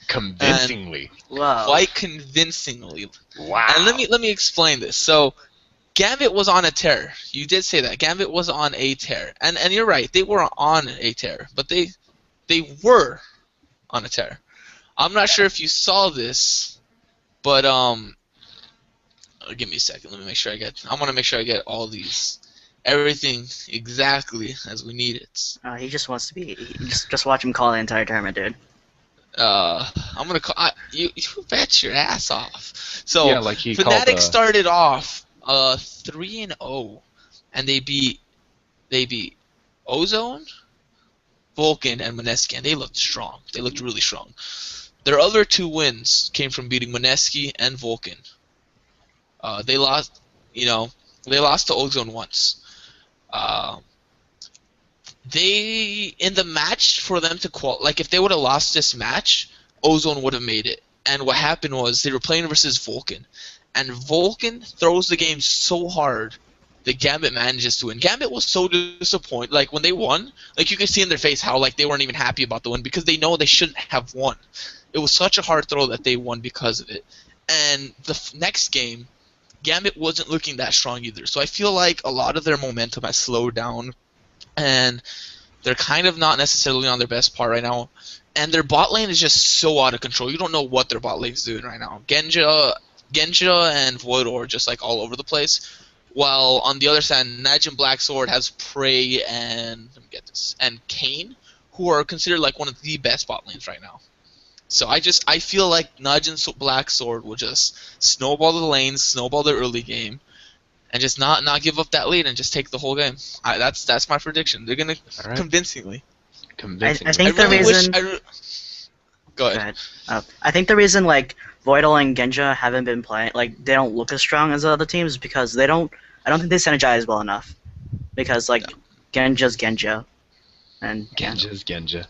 Wow. Quite convincingly. Wow. And let me explain this. So, Gambit was on a tear. You did say that. Gambit was on a tear. And you're right. They were on a tear. But they were on a tear. I'm not sure if you saw this, but give me a second. Let me make sure I want to make sure I get all these. Everything exactly as we need it. He just wants to be. Just watch him call the entire tournament, dude. I'm gonna call you. You bet your ass off. So yeah, like he Fnatic started off 3-0, and they beat Ozone, Vulcan, and Moneski, and they looked strong. They looked really strong. Their other 2 wins came from beating Moneski and Vulcan. They lost. They lost to Ozone once. They in the match for them to like if they would have lost this match, Ozone would have made it. And what happened was they were playing versus Vulcan, and Vulcan throws the game so hard that Gambit manages to win. Gambit was so disappointed. Like when they won, like you could see in their face how like they weren't even happy about the win because they know they shouldn't have won. It was such a hard throw that they won because of it. And the next game, Gambit wasn't looking that strong either. So I feel like a lot of their momentum has slowed down, and they're kind of not necessarily on their best part right now. And their bot lane is just so out of control. You don't know what their bot lane is doing right now. Genja and Voidor are just like all over the place. While on the other side, Najin Black Sword has Prey and Kayn, who are considered like one of the best bot lanes right now. So I feel like Najin Black Sword will just snowball the lanes, snowball the early game, and just not give up that lead and just take the whole game. That's my prediction. They're gonna convincingly. I think the reason. Go ahead. I think the reason like Voidal and Genja haven't been playing, like they don't look as strong as the other teams, is because I don't think they synergize well enough. Because like Genja's Genja. And Genja's Genja.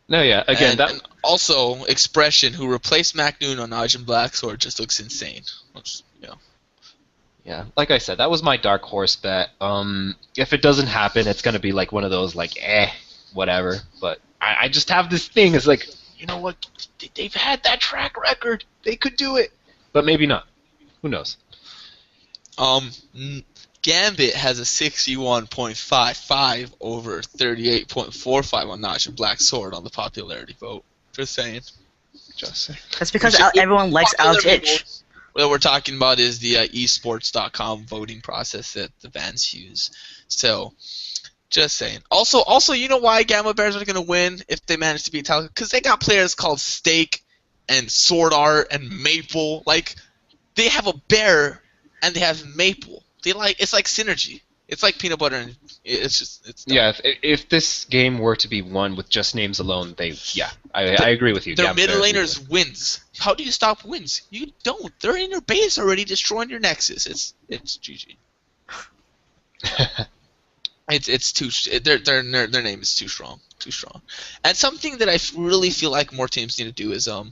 No, yeah. Again, and also Expression, who replaced MacNoon on Najin Black Sword, just looks insane. Yeah, like I said, that was my dark horse bet. If it doesn't happen, it's gonna be like one of those like whatever. But I just have this thing. It's like, you know what? They've had that track record. They could do it, but maybe not. Who knows? Gambit has a 61.55 over 38.45 on Najin Black Sword on the popularity vote. Just saying. That's because everyone likes Alex Ich. What we're talking about is the esports.com voting process that the fans use. So, just saying. Also, you know why Gamma Bears are going to win if they manage to beat Talca? Because they got players called Steak and Sword Art and Maple. Like, they have a bear and they have Maple. It's like synergy. It's like peanut butter and it's dumb. Yeah. If this game were to be won with just names alone, I agree with you. Their mid laners wins. How do you stop wins? You don't. They're in your base already, destroying your nexus. It's GG. It's too. Their name is too strong. And something that I really feel like more teams need to do is a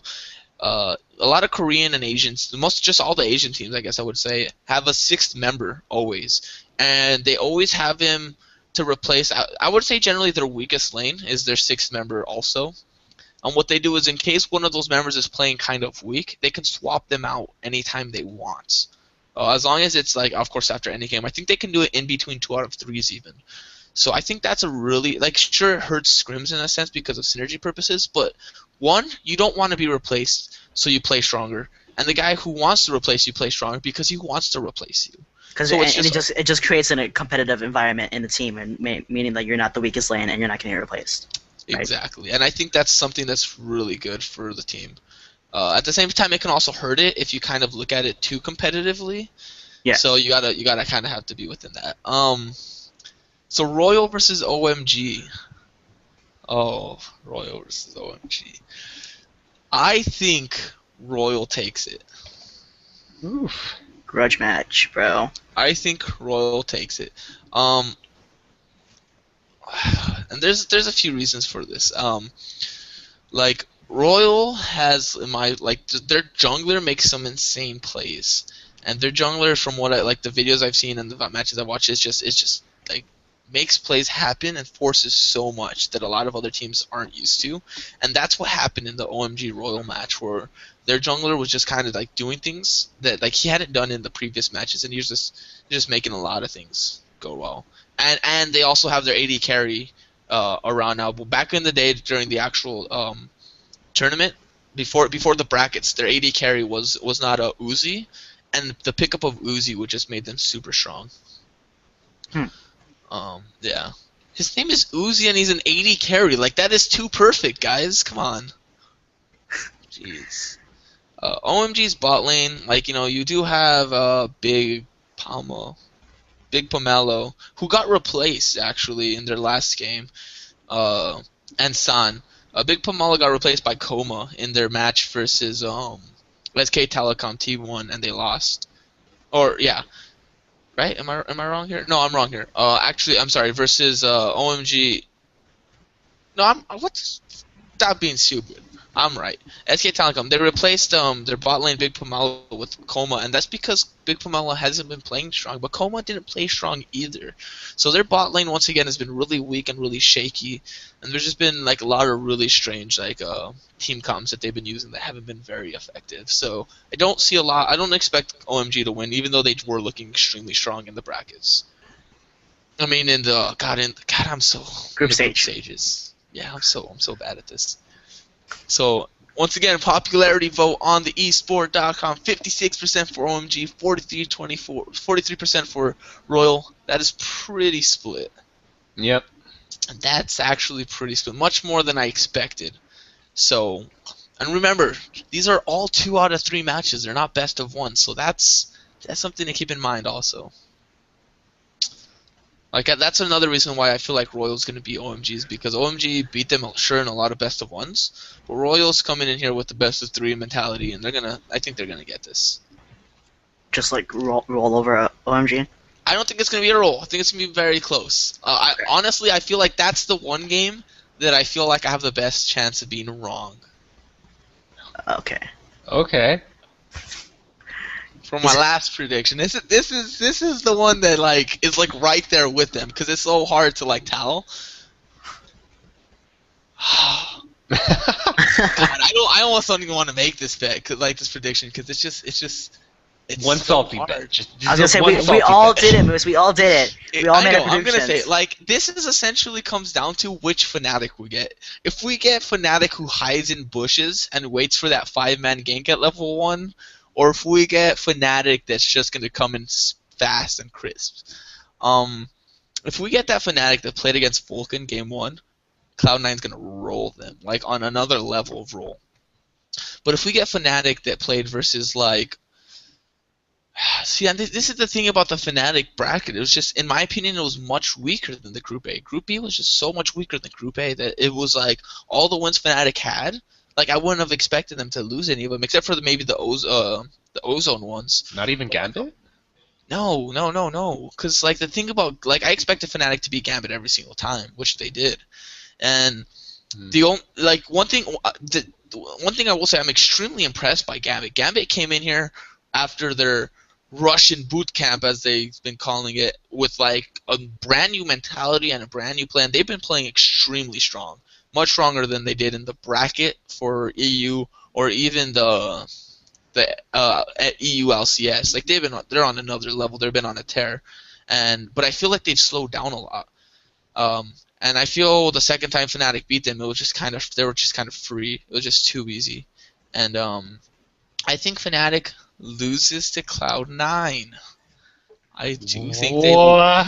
lot of Korean and Asians, just all the Asian teams, I guess I would say, have a sixth member always, and they always have him to replace. I would say generally their weakest lane is their sixth member also. And what they do is, in case one of those members is playing kind of weak, they can swap them out anytime they want. As long as it's like, of course, after any game. I think they can do it in between 2 out of 3s even. So I think that's a really, sure, it hurts scrims in a sense because of synergy purposes, but one, you don't want to be replaced, so you play stronger. And the guy who wants to replace you plays stronger because he wants to replace you. Because it just creates a competitive environment in the team, and meaning that you're not the weakest lane and you're not going to get replaced. Right? Exactly, and I think that's something that's really good for the team. At the same time, it can also hurt it if you kind of look at it too competitively. Yeah. So you gotta kind of have to be within that. So Royal versus OMG. Oh, Royal versus OMG. I think Royal takes it. Oof. Grudge match, bro. I think Royal takes it. And there's a few reasons for this. Royal has their jungler makes some insane plays, and their jungler, from what the videos I've seen and the matches I've watched, is just makes plays happen and forces so much that a lot of other teams aren't used to, and that's what happened in the OMG Royal match, where their jungler was just kind of doing things that he hadn't done in the previous matches, and he was just making a lot of things go well. And they also have their AD carry around now. But back in the day, during the actual tournament, before the brackets, their AD carry was not a Uzi, and the pickup of Uzi would just made them super strong. Yeah. His name is Uzi, and he's an AD carry. That is too perfect, guys. Come on. Jeez. OMG's bot lane, you do have Big Pomelo, who got replaced actually in their last game, and San. Big Pomelo got replaced by Coma in their match versus SK Telecom T1, and they lost. Or yeah, right? Am I wrong here? No, I'm wrong here. Actually, I'm sorry. Versus OMG. No, stop being stupid. I'm right. SK Telecom, they replaced their bot lane Big Pomelo with Coma, and that's because Big Pomelo hasn't been playing strong, but Coma didn't play strong either. So their bot lane once again has been really weak and really shaky, and there's just been a lot of really strange team comps that they've been using that haven't been very effective. So I don't see a lot. I don't expect OMG to win, even though they were looking extremely strong in the brackets. I mean, in the I'm so group stages. Yeah, I'm so bad at this. So, once again, popularity vote on the esport.com, 56% for OMG, 43% for Royal. That is pretty split. Yep. And that's actually pretty split, much more than I expected. So, and remember, these are all 2 out of 3 matches. They're not best of 1, so that's something to keep in mind also. That's another reason why I feel like Royal's going to beat OMG's, because OMG beat them sure in a lot of best of 1s, but Royal's coming in here with the best of 3 mentality, and I think they're going to get this. Just roll over OMG? I don't think it's gonna be a roll. I think it's gonna be very close. Honestly, I feel like that's the one game that I feel like I have the best chance of being wrong. Okay. Okay. From my last prediction, this is the one that like is like right there with them because it's so hard to like tell. God, I almost don't even want to make this bet, this prediction, because it's one so salty hard. bet. I was gonna say we all did it, Moose. We all did it. We all made I'm predictions. gonna say like this is essentially comes down to which Fnatic we get. If we get Fnatic who hides in bushes and waits for that 5-man gank at level 1, or if we get Fnatic that's just gonna come in fast and crisp. If we get that Fnatic that played against Vulcan game 1, Cloud9's gonna roll them like on another level of roll. But if we get Fnatic that played versus like see, and this is the thing about the Fnatic bracket. It was just, in my opinion, it was much weaker than the Group A. Group B was just so much weaker than Group A that it was like all the wins Fnatic had. Like I wouldn't have expected them to lose any of them, except for maybe the Ozone ones. Not even Gambit? No. Because like the thing about like I expected Fnatic to beat Gambit every single time, which they did, and the only one thing I will say, I'm extremely impressed by Gambit. Gambit came in here after their Russian boot camp, as they've been calling it, with like a brand new mentality and a brand new plan. They've been playing extremely strong, much stronger than they did in the bracket for EU or even the at EU LCS. Like they're on another level. They've been on a tear, but I feel like they've slowed down a lot. And I feel the second time Fnatic beat them, they were just kind of free. It was just too easy, and I think Fnatic loses to Cloud9. I do think they I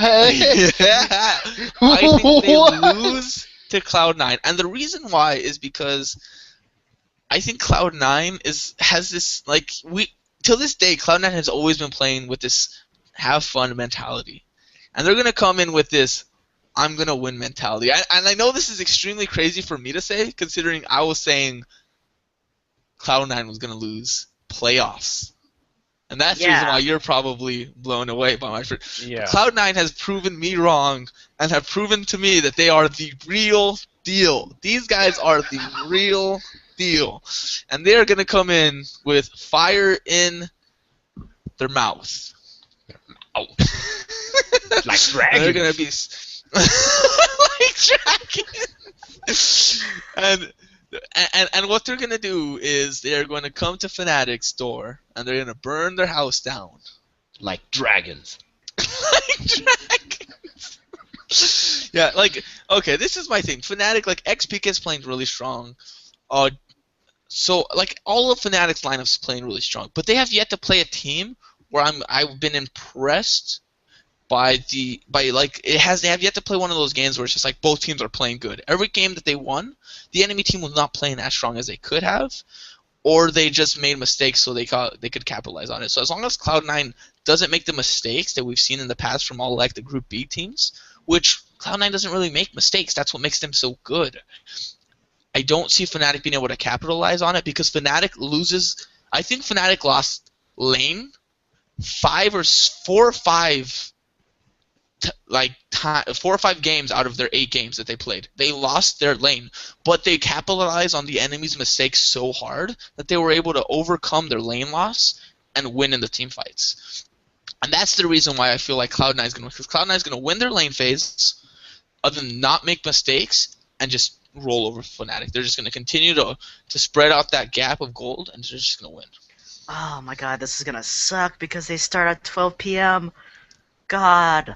think they lose to Cloud9. And the reason why is because I think Cloud9 has this till this day Cloud9 has always been playing with this have fun mentality. And they're going to come in with this I'm going to win mentality. And I know this is extremely crazy for me to say, considering I was saying Cloud9 was going to lose playoffs. And that's the reason why you're probably blown away by my yeah. Cloud9 has proven me wrong and have proven to me that they are the real deal. These guys are the real deal. And they're going to come in with fire in their mouth. Oh. Like dragons. They're going to be like dragons. And what they're gonna do is they're going to come to Fnatic's store and they're gonna burn their house down. Like dragons. Like dragons. Yeah, okay, this is my thing. Fnatic, XPK is playing really strong. So all of Fnatic's lineup's playing really strong, but they have yet to play a team where I've been impressed they have yet to play one of those games where it's just like both teams are playing good. Every game that they won, the enemy team was not playing as strong as they could have, or they just made mistakes so they could capitalize on it. So as long as Cloud9 doesn't make the mistakes that we've seen in the past from all the Group B teams, which Cloud9 doesn't really make mistakes, that's what makes them so good. I don't see Fnatic being able to capitalize on it because Fnatic loses. I think Fnatic lost lane 4 or 5 games out of their 8 games that they played. They lost their lane, but they capitalized on the enemy's mistakes so hard that they were able to overcome their lane loss and win in the team fights. And that's the reason why I feel like Cloud9 is going to win, because Cloud9 is going to win their lane phase, other than not make mistakes and just roll over Fnatic. They're just going to continue to spread out that gap of gold, and they're just going to win. Oh my god, this is going to suck because they start at 12 p.m. God.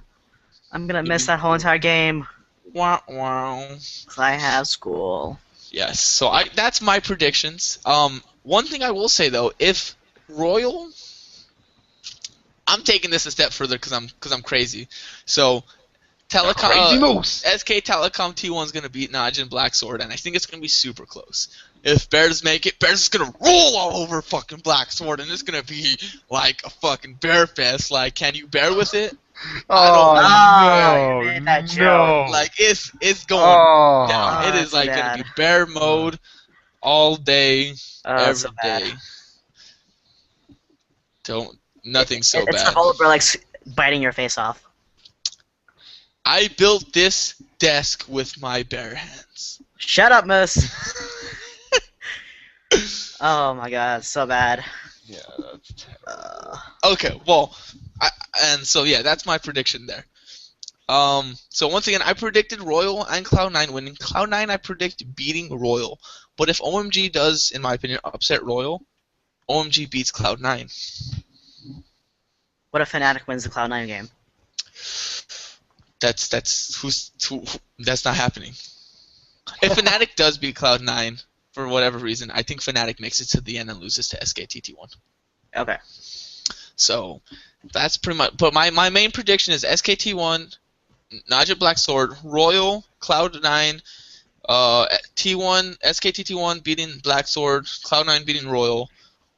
I'm gonna miss that whole entire game. Wow. 'Cause I have school. Yes, so that's my predictions. One thing I will say though, if Royal, I'm taking this a step further because I'm crazy. So, Telecom, crazy moose. SK Telecom T1 is gonna beat Najin Blacksword, and I think it's gonna be super close. If Bears make it, Bears is gonna roll all over fucking Blacksword, and it's gonna be like a fucking bear fest. Like, can you bear with it? Oh, you made that no. Like it's going down. It is bad. gonna be bear mode all day, every so bad. day. Nothing's so It's bad. the whole biting your face off. I built this desk with my bare hands. Shut up, Moose. Oh my god, so bad. Yeah, that's terrible. Okay, well, that's my prediction there. So once again, I predicted Royal and Cloud9 winning. Cloud9, I predict beating Royal. But if OMG does, in my opinion, upset Royal, OMG beats Cloud9. What if Fnatic wins the Cloud9 game? That's not happening. If Fnatic does beat Cloud9 for whatever reason, I think Fnatic makes it to the end and loses to SKTT1. Okay. So that's pretty much. But my main prediction is SKT1, Najib Black Sword, Royal, Cloud9, T1, SKTT1 beating Black Sword, Cloud9 beating Royal,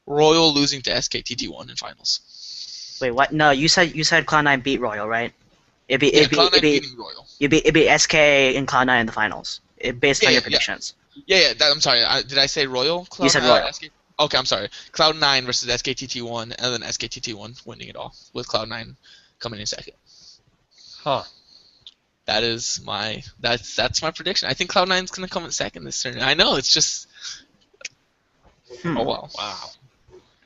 Royal losing to SKTT1 in finals. Wait, what? No, you said Cloud9 beat Royal, right? Cloud9 beating Royal. It'd be SK and Cloud9 in the finals. Based on your predictions. Yeah. I'm sorry. Did I say Royal? You said Royal. Okay, I'm sorry. Cloud9 versus SKTT1, and then SKTT1 winning it all, with Cloud9 coming in second. Huh. That's my prediction. I think Cloud9's gonna come in second this turn. I know, it's just. Oh well. Wow.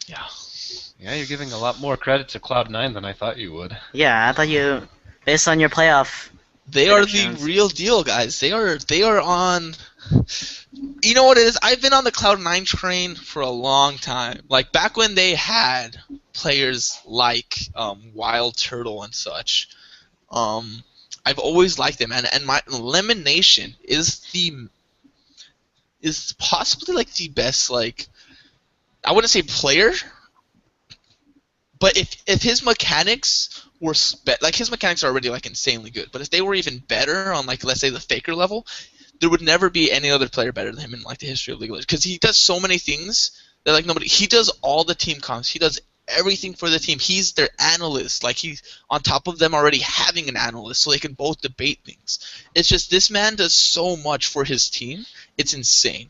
Yeah. Yeah, you're giving a lot more credit to Cloud9 than I thought you would. Yeah, I thought you, based on your playoff. They are the real deal, guys. They are on. You know what it is? I've been on the Cloud9 train for a long time. Like back when they had players like Wild Turtle and such. I've always liked them, and my Lemon Nation is possibly like the best, like, I wouldn't say player, but if his mechanics were his mechanics are already like insanely good, but if they were even better on, like, let's say the Faker level, there would never be any other player better than him in like the history of League of Legends, because he does so many things that like nobody. He does all the team comps. He does everything for the team. He's their analyst. Like, he's on top of them already having an analyst, so they can both debate things. It's just this man does so much for his team. It's insane.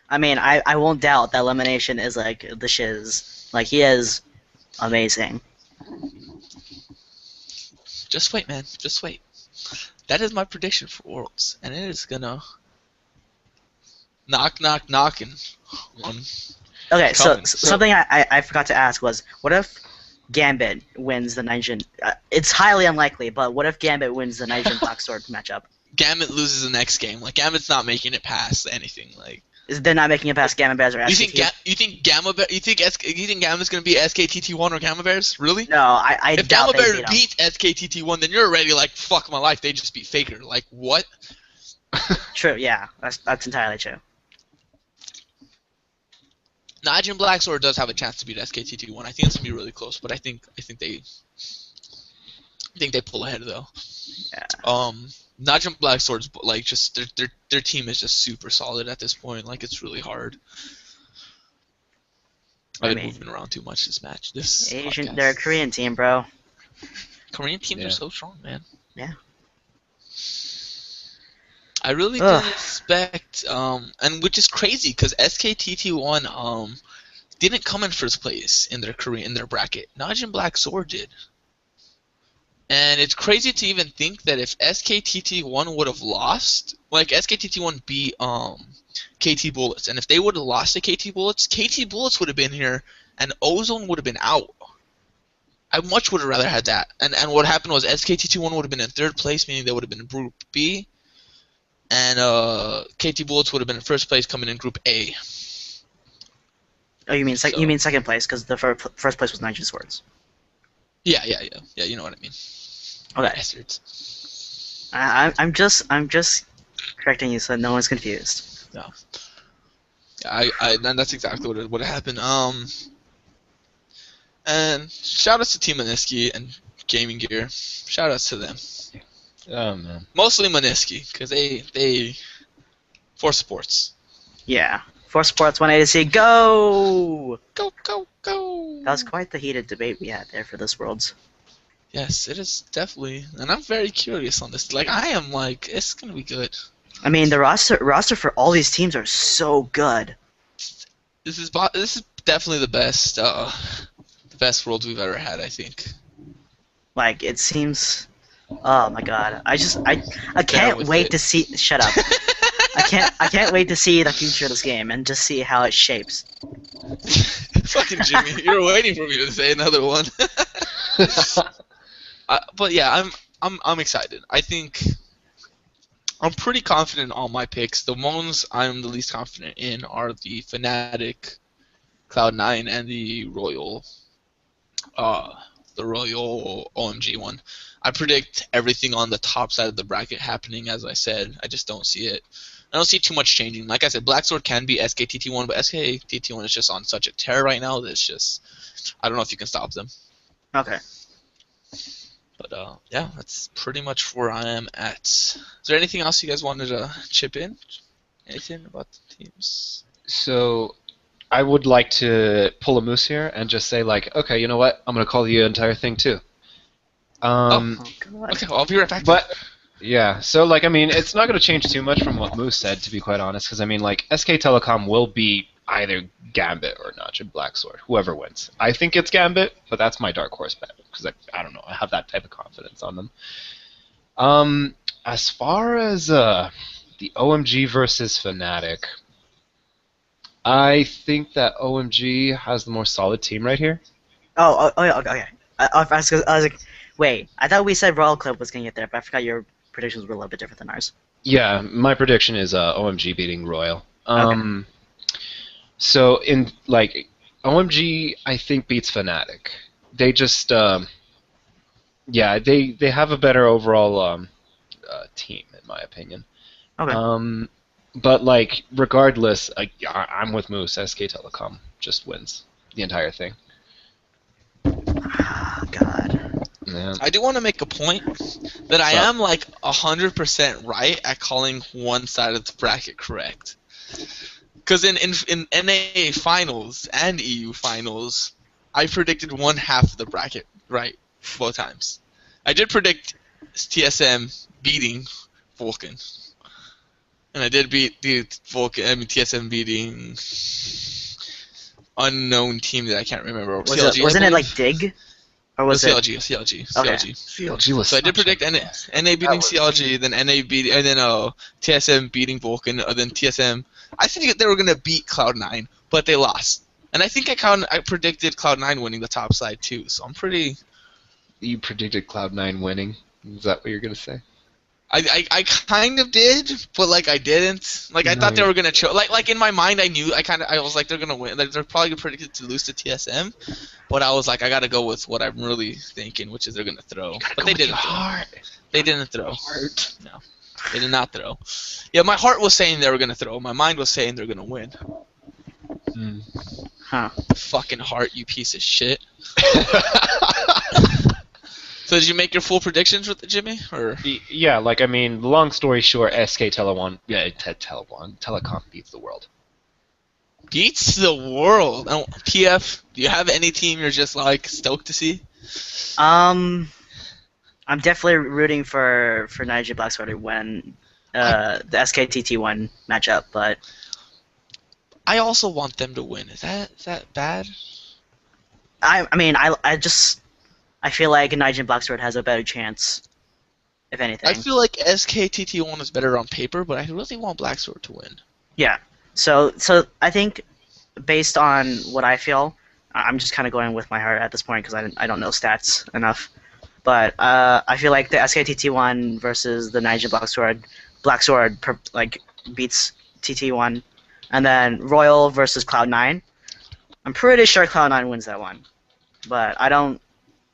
I mean, I won't doubt that Elimination is like the shiz. Like, he is amazing. Just wait, man. Just wait. That is my prediction for Worlds, and it is gonna knocking. Okay, so something I forgot to ask was, what if Gambit wins the Nigerian? It's highly unlikely, but what if Gambit wins the Nigerian Black Sword matchup? Gambit loses the next game. Like, Gambit's not making it past anything. Like, they're not making it past Gamma Bears or SKT? You think Gamma's gonna beat SKTT1 or Gamma Bears? Really? No, I if doubt Gamma they Bears beat beat SKTT1, then you're already like, fuck my life. They just beat Faker. Like, what? True. Yeah, that's entirely true. Najim Black Sword does have a chance to beat SKTT1. I think it's gonna be really close, but I think they pull ahead though. Yeah. Najim Black Sword's like just their team is just super solid at this point. Like, it's really hard. I've been moving around too much this match. They're a Korean team, bro. Korean teams are so strong, man. Yeah. I really didn't expect, and which is crazy because SKTT1 didn't come in first place in their bracket. Najim Black Sword did. And it's crazy to even think that if SKTT1 would have lost, like SKTT1 beat KT Bullets, and if they would have lost to KT Bullets would have been here, and Ozone would have been out. I much would have rather had that. And what happened was SKTT1 would have been in third place, meaning they would have been in Group B, and KT Bullets would have been in first place, coming in Group A. Oh, you mean second place, because the first place was Nigel Swords. Yeah. You know what I mean. Okay. Bastards. I'm just correcting you so no one's confused. No. Yeah, and that's exactly what happened. And shout outs to Team Maniski and Gaming Gear. Shout outs to them. Oh man. Mostly Maniski, because they Force Sports. Yeah. Force Sports 180C, go! Go! That was quite the heated debate we had there for this Worlds. Yes, it is definitely, and I'm very curious on this. Like, I am like, it's gonna be good. I mean, the roster for all these teams are so good. This is definitely the best worlds we've ever had, I think. Like, it seems. Oh my god! I can't wait to see. Shut up! I can't wait to see the future of this game and just see how it shapes. Fucking Jimmy, you were waiting for me to say another one. But yeah, I'm excited. I think I'm pretty confident in all my picks. The ones I'm the least confident in are the Fnatic, Cloud9, and the Royal OMG one. I predict everything on the top side of the bracket happening, as I said. I just don't see it. I don't see too much changing. Like I said, Blacksword can be SKTT1, but SKTT1 is just on such a tear right now that it's just... I don't know if you can stop them. Okay. But, yeah, that's pretty much where I am at. Is there anything else you guys wanted to chip in? Anything about the teams? So, I would like to pull a moose here and just say, like, okay, you know what? I'm going to call the entire thing, too. God. Okay, well, I'll be right back. But, yeah, so, like, I mean, it's not going to change too much from what Moose said, to be quite honest, because, I mean, like, SK Telecom will be either Gambit or Najib Blacksword, whoever wins. I think it's Gambit, but that's my dark horse bet, because, I don't know, I have that type of confidence on them. As far as the OMG versus Fnatic, I think that OMG has the more solid team right here. Oh, yeah, okay. I was like, wait, I thought we said Royal Club was going to get there, but I forgot your predictions were a little bit different than ours. Yeah, my prediction is OMG beating Royal. Okay. So, in, like, OMG, I think, beats Fnatic. They just, yeah, they have a better overall team, in my opinion. Okay. But, like, regardless, I'm with Moose. SK Telecom just wins the entire thing. God. Yeah. I do want to make a point that I am like 100% right at calling one side of the bracket correct. Because in NA finals and EU finals, I predicted one half of the bracket right both times. I did predict TSM beating Vulcan, and I did beat Vulcan. I mean TSM beating unknown team that I can't remember. Wasn't it like Dig? Or was it CLG. Okay. CLG was So I did predict NA beating CLG, then NA beating, and then TSM beating Vulcan, and then TSM. I think they were gonna beat Cloud9, but they lost. And I think I predicted Cloud9 winning the top side too. So I'm pretty. You predicted Cloud9 winning. Is that what you're gonna say? I kind of did, but like I didn't. Like I thought they were gonna choke. Like in my mind, I knew. I was like they're gonna win. Like they're probably predicted to lose to TSM, but I was like I gotta go with what I'm really thinking, which is they're gonna throw. But they didn't throw. They didn't throw. No, they did not throw. Yeah, my heart was saying they were gonna throw. My mind was saying they're gonna win. Huh. Fucking heart, you piece of shit. So did you make your full predictions with Jimmy, or? Yeah, like I mean, long story short, SK Telecom beats the world. Beats the world. Oh, PF, do you have any team you're just like stoked to see? I'm definitely rooting for Najib Blacksword to win the SKTT1 matchup, but I also want them to win. Is that bad? I mean, I feel like Najib Blacksword has a better chance, if anything. I feel like SKTT1 is better on paper, but I really want Blacksword to win. Yeah. So I think, based on what I feel, I'm just kind of going with my heart at this point because I don't know stats enough. But I feel like the SKTT1 versus the Najib Blacksword beats TT1, and then Royal versus Cloud9. I'm pretty sure Cloud9 wins that one, but I don't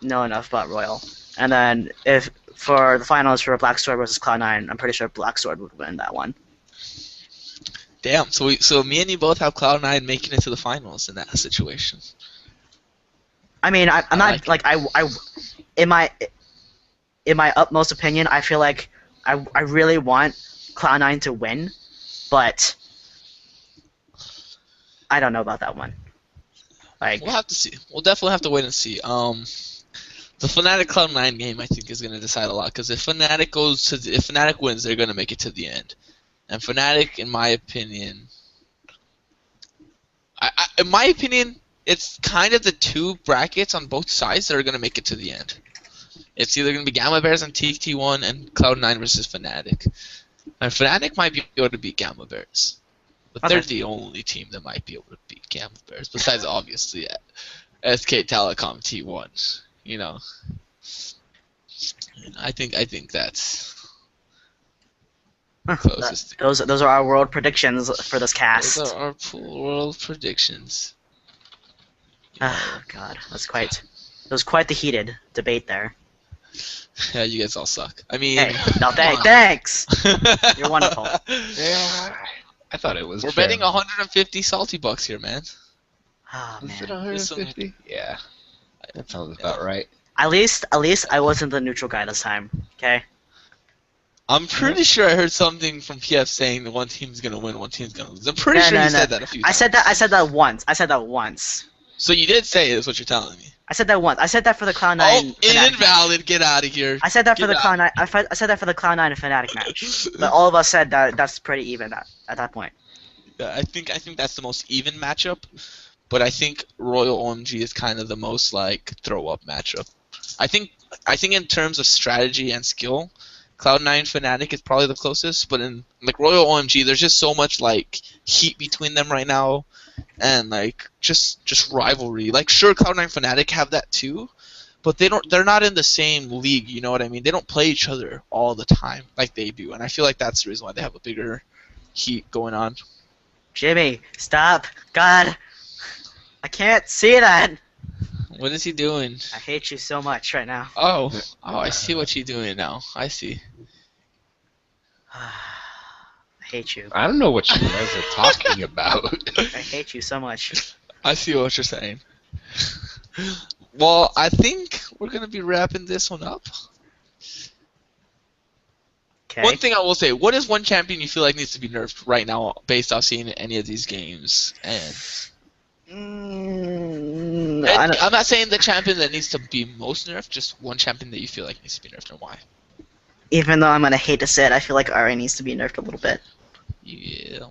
know enough about Royal. And then if for the finals for Blacksword versus Cloud9, I'm pretty sure Blacksword would win that one. Damn. So me and you both have Cloud9 making it to the finals in that situation. I mean, I'm not like I in my utmost opinion, I feel like I really want Cloud9 to win, but I don't know about that one. Like, we'll have to see. We'll definitely have to wait and see. The Fnatic Cloud9 game, I think, is going to decide a lot. Because if Fnatic wins, they're going to make it to the end. And Fnatic, in my opinion, In my opinion, it's kind of the two brackets on both sides that are going to make it to the end. It's either going to be Gamma Bears and TT1 and Cloud9 versus Fnatic. And Fnatic might be able to beat Gamma Bears. But they're the only team that might be able to beat Gamma Bears, besides obviously SK Telecom T1. You know. I think that's closest. Those are our world predictions for this cast. Those are our world predictions. Oh God, that was quite the heated debate there. Yeah, you guys all suck. I mean, hey, no, thanks. You're wonderful. Yeah, I thought it was. We're betting 150 salty bucks here, man. Oh man. Is it 150? Yeah, that sounds about right. At least I wasn't the neutral guy this time. Okay. I'm pretty sure I heard something from PF saying that one team's gonna win, one team's gonna lose. I'm pretty sure you said that a few times. I said that once. So you did say it, is what you're telling me. I said that once. I said that for the Cloud9. Oh, invalid. Get out of here. I said that for the Cloud9. I said that for the Cloud9 and Fnatic match. But all of us said that that's pretty even at that point. Yeah, I think that's the most even matchup. But I think Royal OMG is kind of the most like throw up matchup. I think in terms of strategy and skill, Cloud9 Fnatic is probably the closest. But in like Royal OMG, there's just so much like heat between them right now. And like just rivalry. Like sure, Cloud9 Fnatic have that too, but they're not in the same league. You know what I mean? They don't play each other all the time like they do, and I feel like that's the reason why they have a bigger heat going on. Jimmy, stop! God, I can't see that. What is he doing? I hate you so much right now. Oh, I see what you're doing now. I see. I hate you. I don't know what you guys are talking about. I hate you so much. I see what you're saying. Well, I think we're gonna be wrapping this one up. Okay. One thing I will say: what is one champion you feel like needs to be nerfed right now, based off seeing any of these games? And I'm not saying the champion that needs to be most nerfed, just one champion that you feel like needs to be nerfed and why. Even though I'm gonna hate to say it, I feel like Ari needs to be nerfed a little bit. Yeah.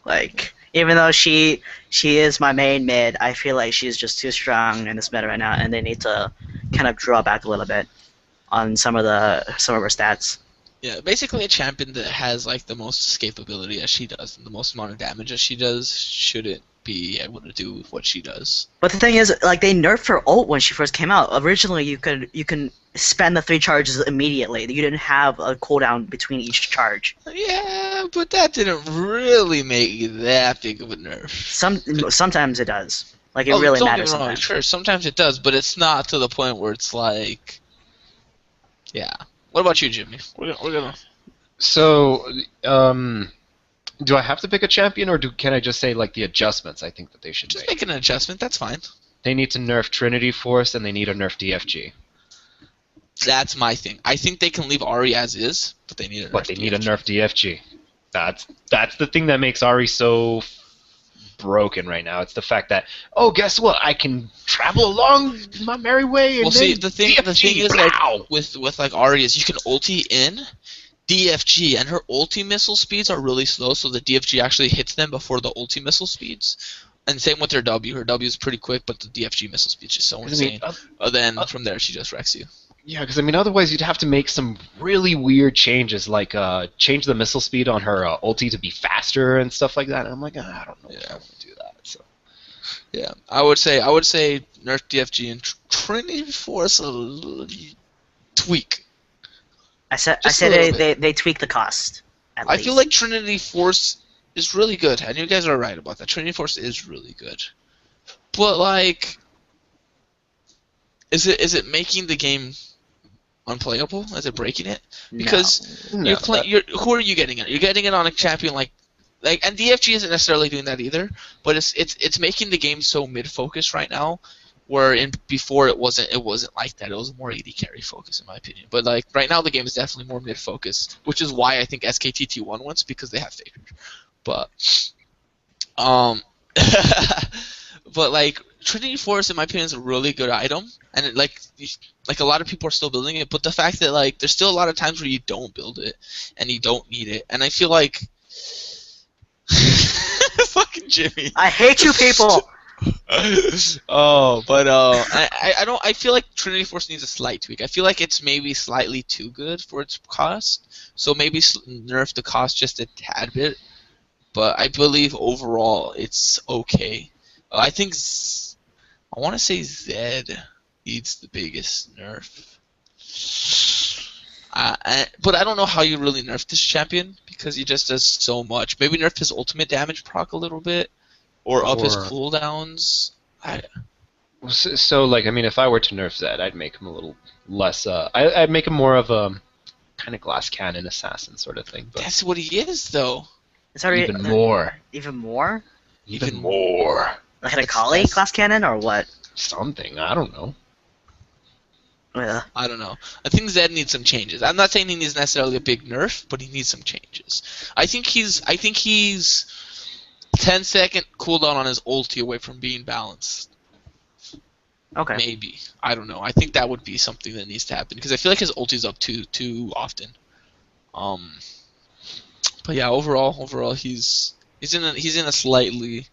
Like, even though she is my main mid, I feel like she's just too strong in this meta right now, and they need to kind of draw back a little bit on some of her stats. Yeah, basically a champion that has like the most escapability as she does, and the most amount of damage as she does shouldn't be able to do what she does. But the thing is, like, they nerfed her ult when she first came out. Originally, you can spend the 3 charges immediately. You didn't have a cooldown between each charge. Yeah, but that didn't really make that big of a nerf. Sometimes it does. Like, it really matters sometimes. Sure, sometimes it does, but it's not to the point where it's like... Yeah. What about you, Jimmy? We're gonna... So, do I have to pick a champion, or can I just say like the adjustments I think that they should just make an adjustment. That's fine. They need to nerf Trinity Force, and they need to nerf DFG. That's my thing. I think they can leave Ahri as is, but they need a nerf. But they need to nerf DFG. That's the thing that makes Ahri so broken right now. It's the fact that, oh, guess what? I can travel along my merry way. And well, see, the thing is like with like Ahri is you can ulti in DFG, and her ulti missile speeds are really slow, so the DFG actually hits them before the ulti missile speeds. And same with her W. Her W is pretty quick, but the DFG missile speed is just so insane. Then from there, she just wrecks you. Yeah, because I mean, otherwise you'd have to make some really weird changes, like change the missile speed on her ulti to be faster and stuff like that. And I'm like, I don't know if I want to do that. So, yeah, I would say nerf DFG and Trinity Force a tweak. I said they tweak the cost. I feel like Trinity Force is really good, and you guys are right about that. Trinity Force is really good, but like, is it making the game unplayable? Is it breaking it? Because No, who are you getting it? You're getting it on a champion like, and DFG isn't necessarily doing that either. But it's making the game so mid-focused right now, where before it wasn't like that. It was more AD carry focus in my opinion. But like right now the game is definitely more mid-focused, which is why I think SKTT1 wins, because they have Faker. But but like Trinity Force in my opinion is a really good item, and it, like a lot of people are still building it, but the fact that like there's still a lot of times where you don't build it and you don't need it, and I feel like fucking Jimmy. I hate you people. Oh, but I don't. I feel like Trinity Force needs a slight tweak. I feel like it's maybe slightly too good for its cost. So maybe nerf the cost just a tad bit. But I believe overall it's okay. I think I want to say Zed needs the biggest nerf. But I don't know how you really nerf this champion because he just does so much. Maybe nerf his ultimate damage proc a little bit, or up his cooldowns. So, like, I mean, if I were to nerf Zed, I'd make him a little less. I'd make him more of a kind of glass cannon assassin sort of thing. But that's what he is, though. It's already even more. Even more? Even more. Like an Akali glass cannon or what? Something. I don't know. Yeah. I don't know. I think Zed needs some changes. I'm not saying he needs necessarily a big nerf, but he needs some changes. I think he's 10-second cooldown on his ulti away from being balanced. Okay. Maybe. I don't know. I think that would be something that needs to happen because I feel like his ulti's up too often. But yeah, overall he's in a slightly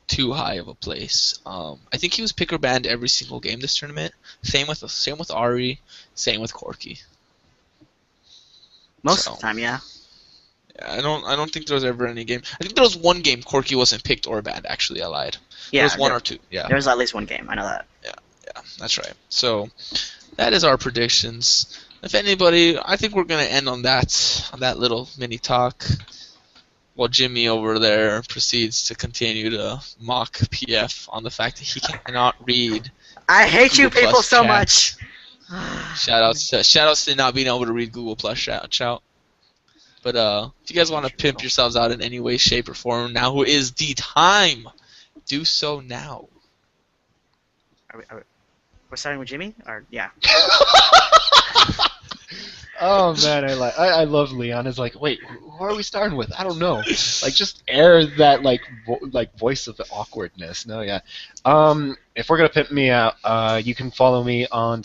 too high of a place. I think he was pick or banned every single game this tournament. Same with Ari, same with Corki. Most of the time, yeah. Yeah, I don't think there was ever any game. I think there was one game Corki wasn't picked or banned. Actually, I lied. Yeah, there was one or two. Yeah. There was at least one game. I know that. Yeah, that's right. So that is our predictions. If anybody, I think we're gonna end on that little mini talk. While Jimmy over there proceeds to continue to mock PF on the fact that he cannot read. I hate Google you people Plus so chat. much. Shoutouts to not being able to read Google Plus shout. But if you guys want to pimp yourselves out in any way, shape, or form, now is the time. Do so now. We're starting with Jimmy, or yeah. Oh man, I love Leon. It's like, wait, who are we starting with? I don't know. Like, just air that like voice of awkwardness. No, yeah. If we're gonna pimp me out, you can follow me on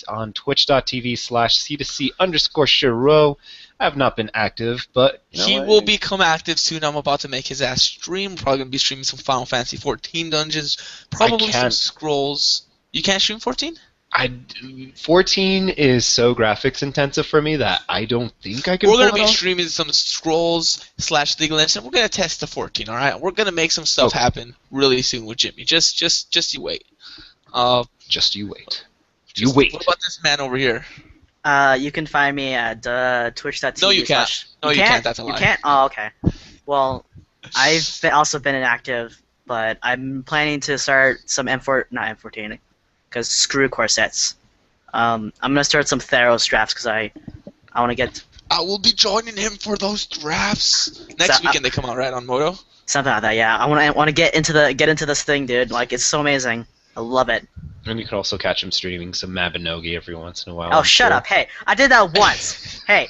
on twitch.tv/c2c_Shiro. I have not been active, but he will become active soon. I'm about to make his ass stream. Probably gonna be streaming some Final Fantasy 14 dungeons. Probably some scrolls. You can't stream 14? 14 is so graphics intensive for me that I don't think I can. We're gonna be streaming some scrolls / League of Legends. We're gonna test the 14. All right, we're gonna make some stuff happen really soon with Jimmy. Just you wait. Just you wait. You wait. What about this man over here? You can find me at twitch.tv. No, you can't. No, you can't. That's a lie. You can't? Oh, okay. Well, I've also been inactive, but I'm planning to start some not M14, because screw corsets. I'm gonna start some Theros drafts because I want to get. I will be joining him for those drafts next weekend. They come out right on Moto. Something like that, yeah. I want to get into this thing, dude. Like, it's so amazing. I love it. And you can also catch him streaming some Mabinogi every once in a while. Oh, shut up! Hey, I did that once. And I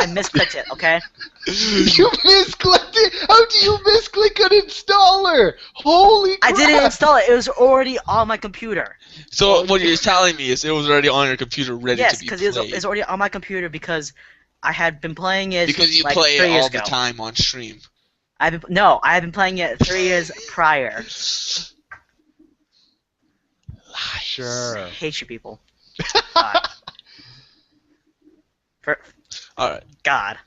misclicked it. Okay. You misclicked it? How do you misclick an installer? Holy crap! I didn't install it. It was already on my computer. So what you're telling me is it was already on your computer, ready to be played. Yes, because it's already on my computer because I had been playing it. Because you play it all the time on stream. I have been playing it 3 years prior. Sure. I hate you people. All right. God.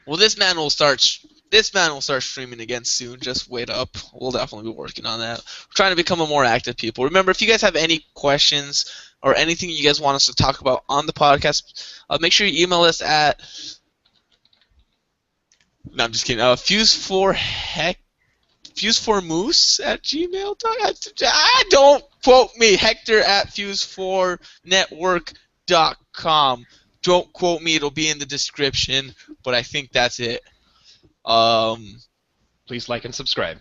Well, this man will start streaming again soon. Just wait up. We'll definitely be working on that. We're trying to become a more active people. Remember, if you guys have any questions or anything you guys want us to talk about on the podcast, make sure you email us at. No, I'm just kidding. Fuse4moose@gmail.com. Don't quote me. Hector at fuse4network.com. Don't quote me. It'll be in the description. But I think that's it. Please like and subscribe.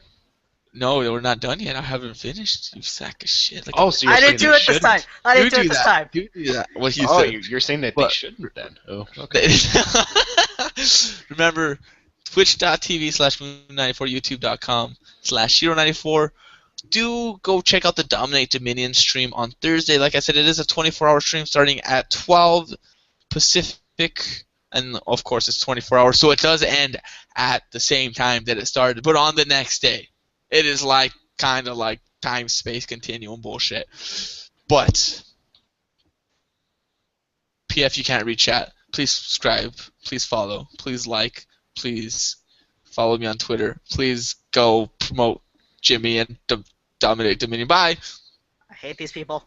No, we're not done yet. I haven't finished. You sack of shit. So you're I didn't do it this time. I didn't do it this time. You do that. What he said. said. You're saying that they shouldn't then. Oh, okay. Remember, twitch.tv/moon94, youtube.com/Shiro94. Do go check out the Dominate Dominion stream on Thursday. Like I said, it is a 24-hour stream starting at 12 Pacific, and of course it's 24 hours, so it does end at the same time that it started, but on the next day. It is like kind of like time-space continuum bullshit. But PF, you can't read chat. Please subscribe. Please follow. Please like. Please follow me on Twitter. Please go promote Jimmy and dominate Dominion. Bye. I hate these people.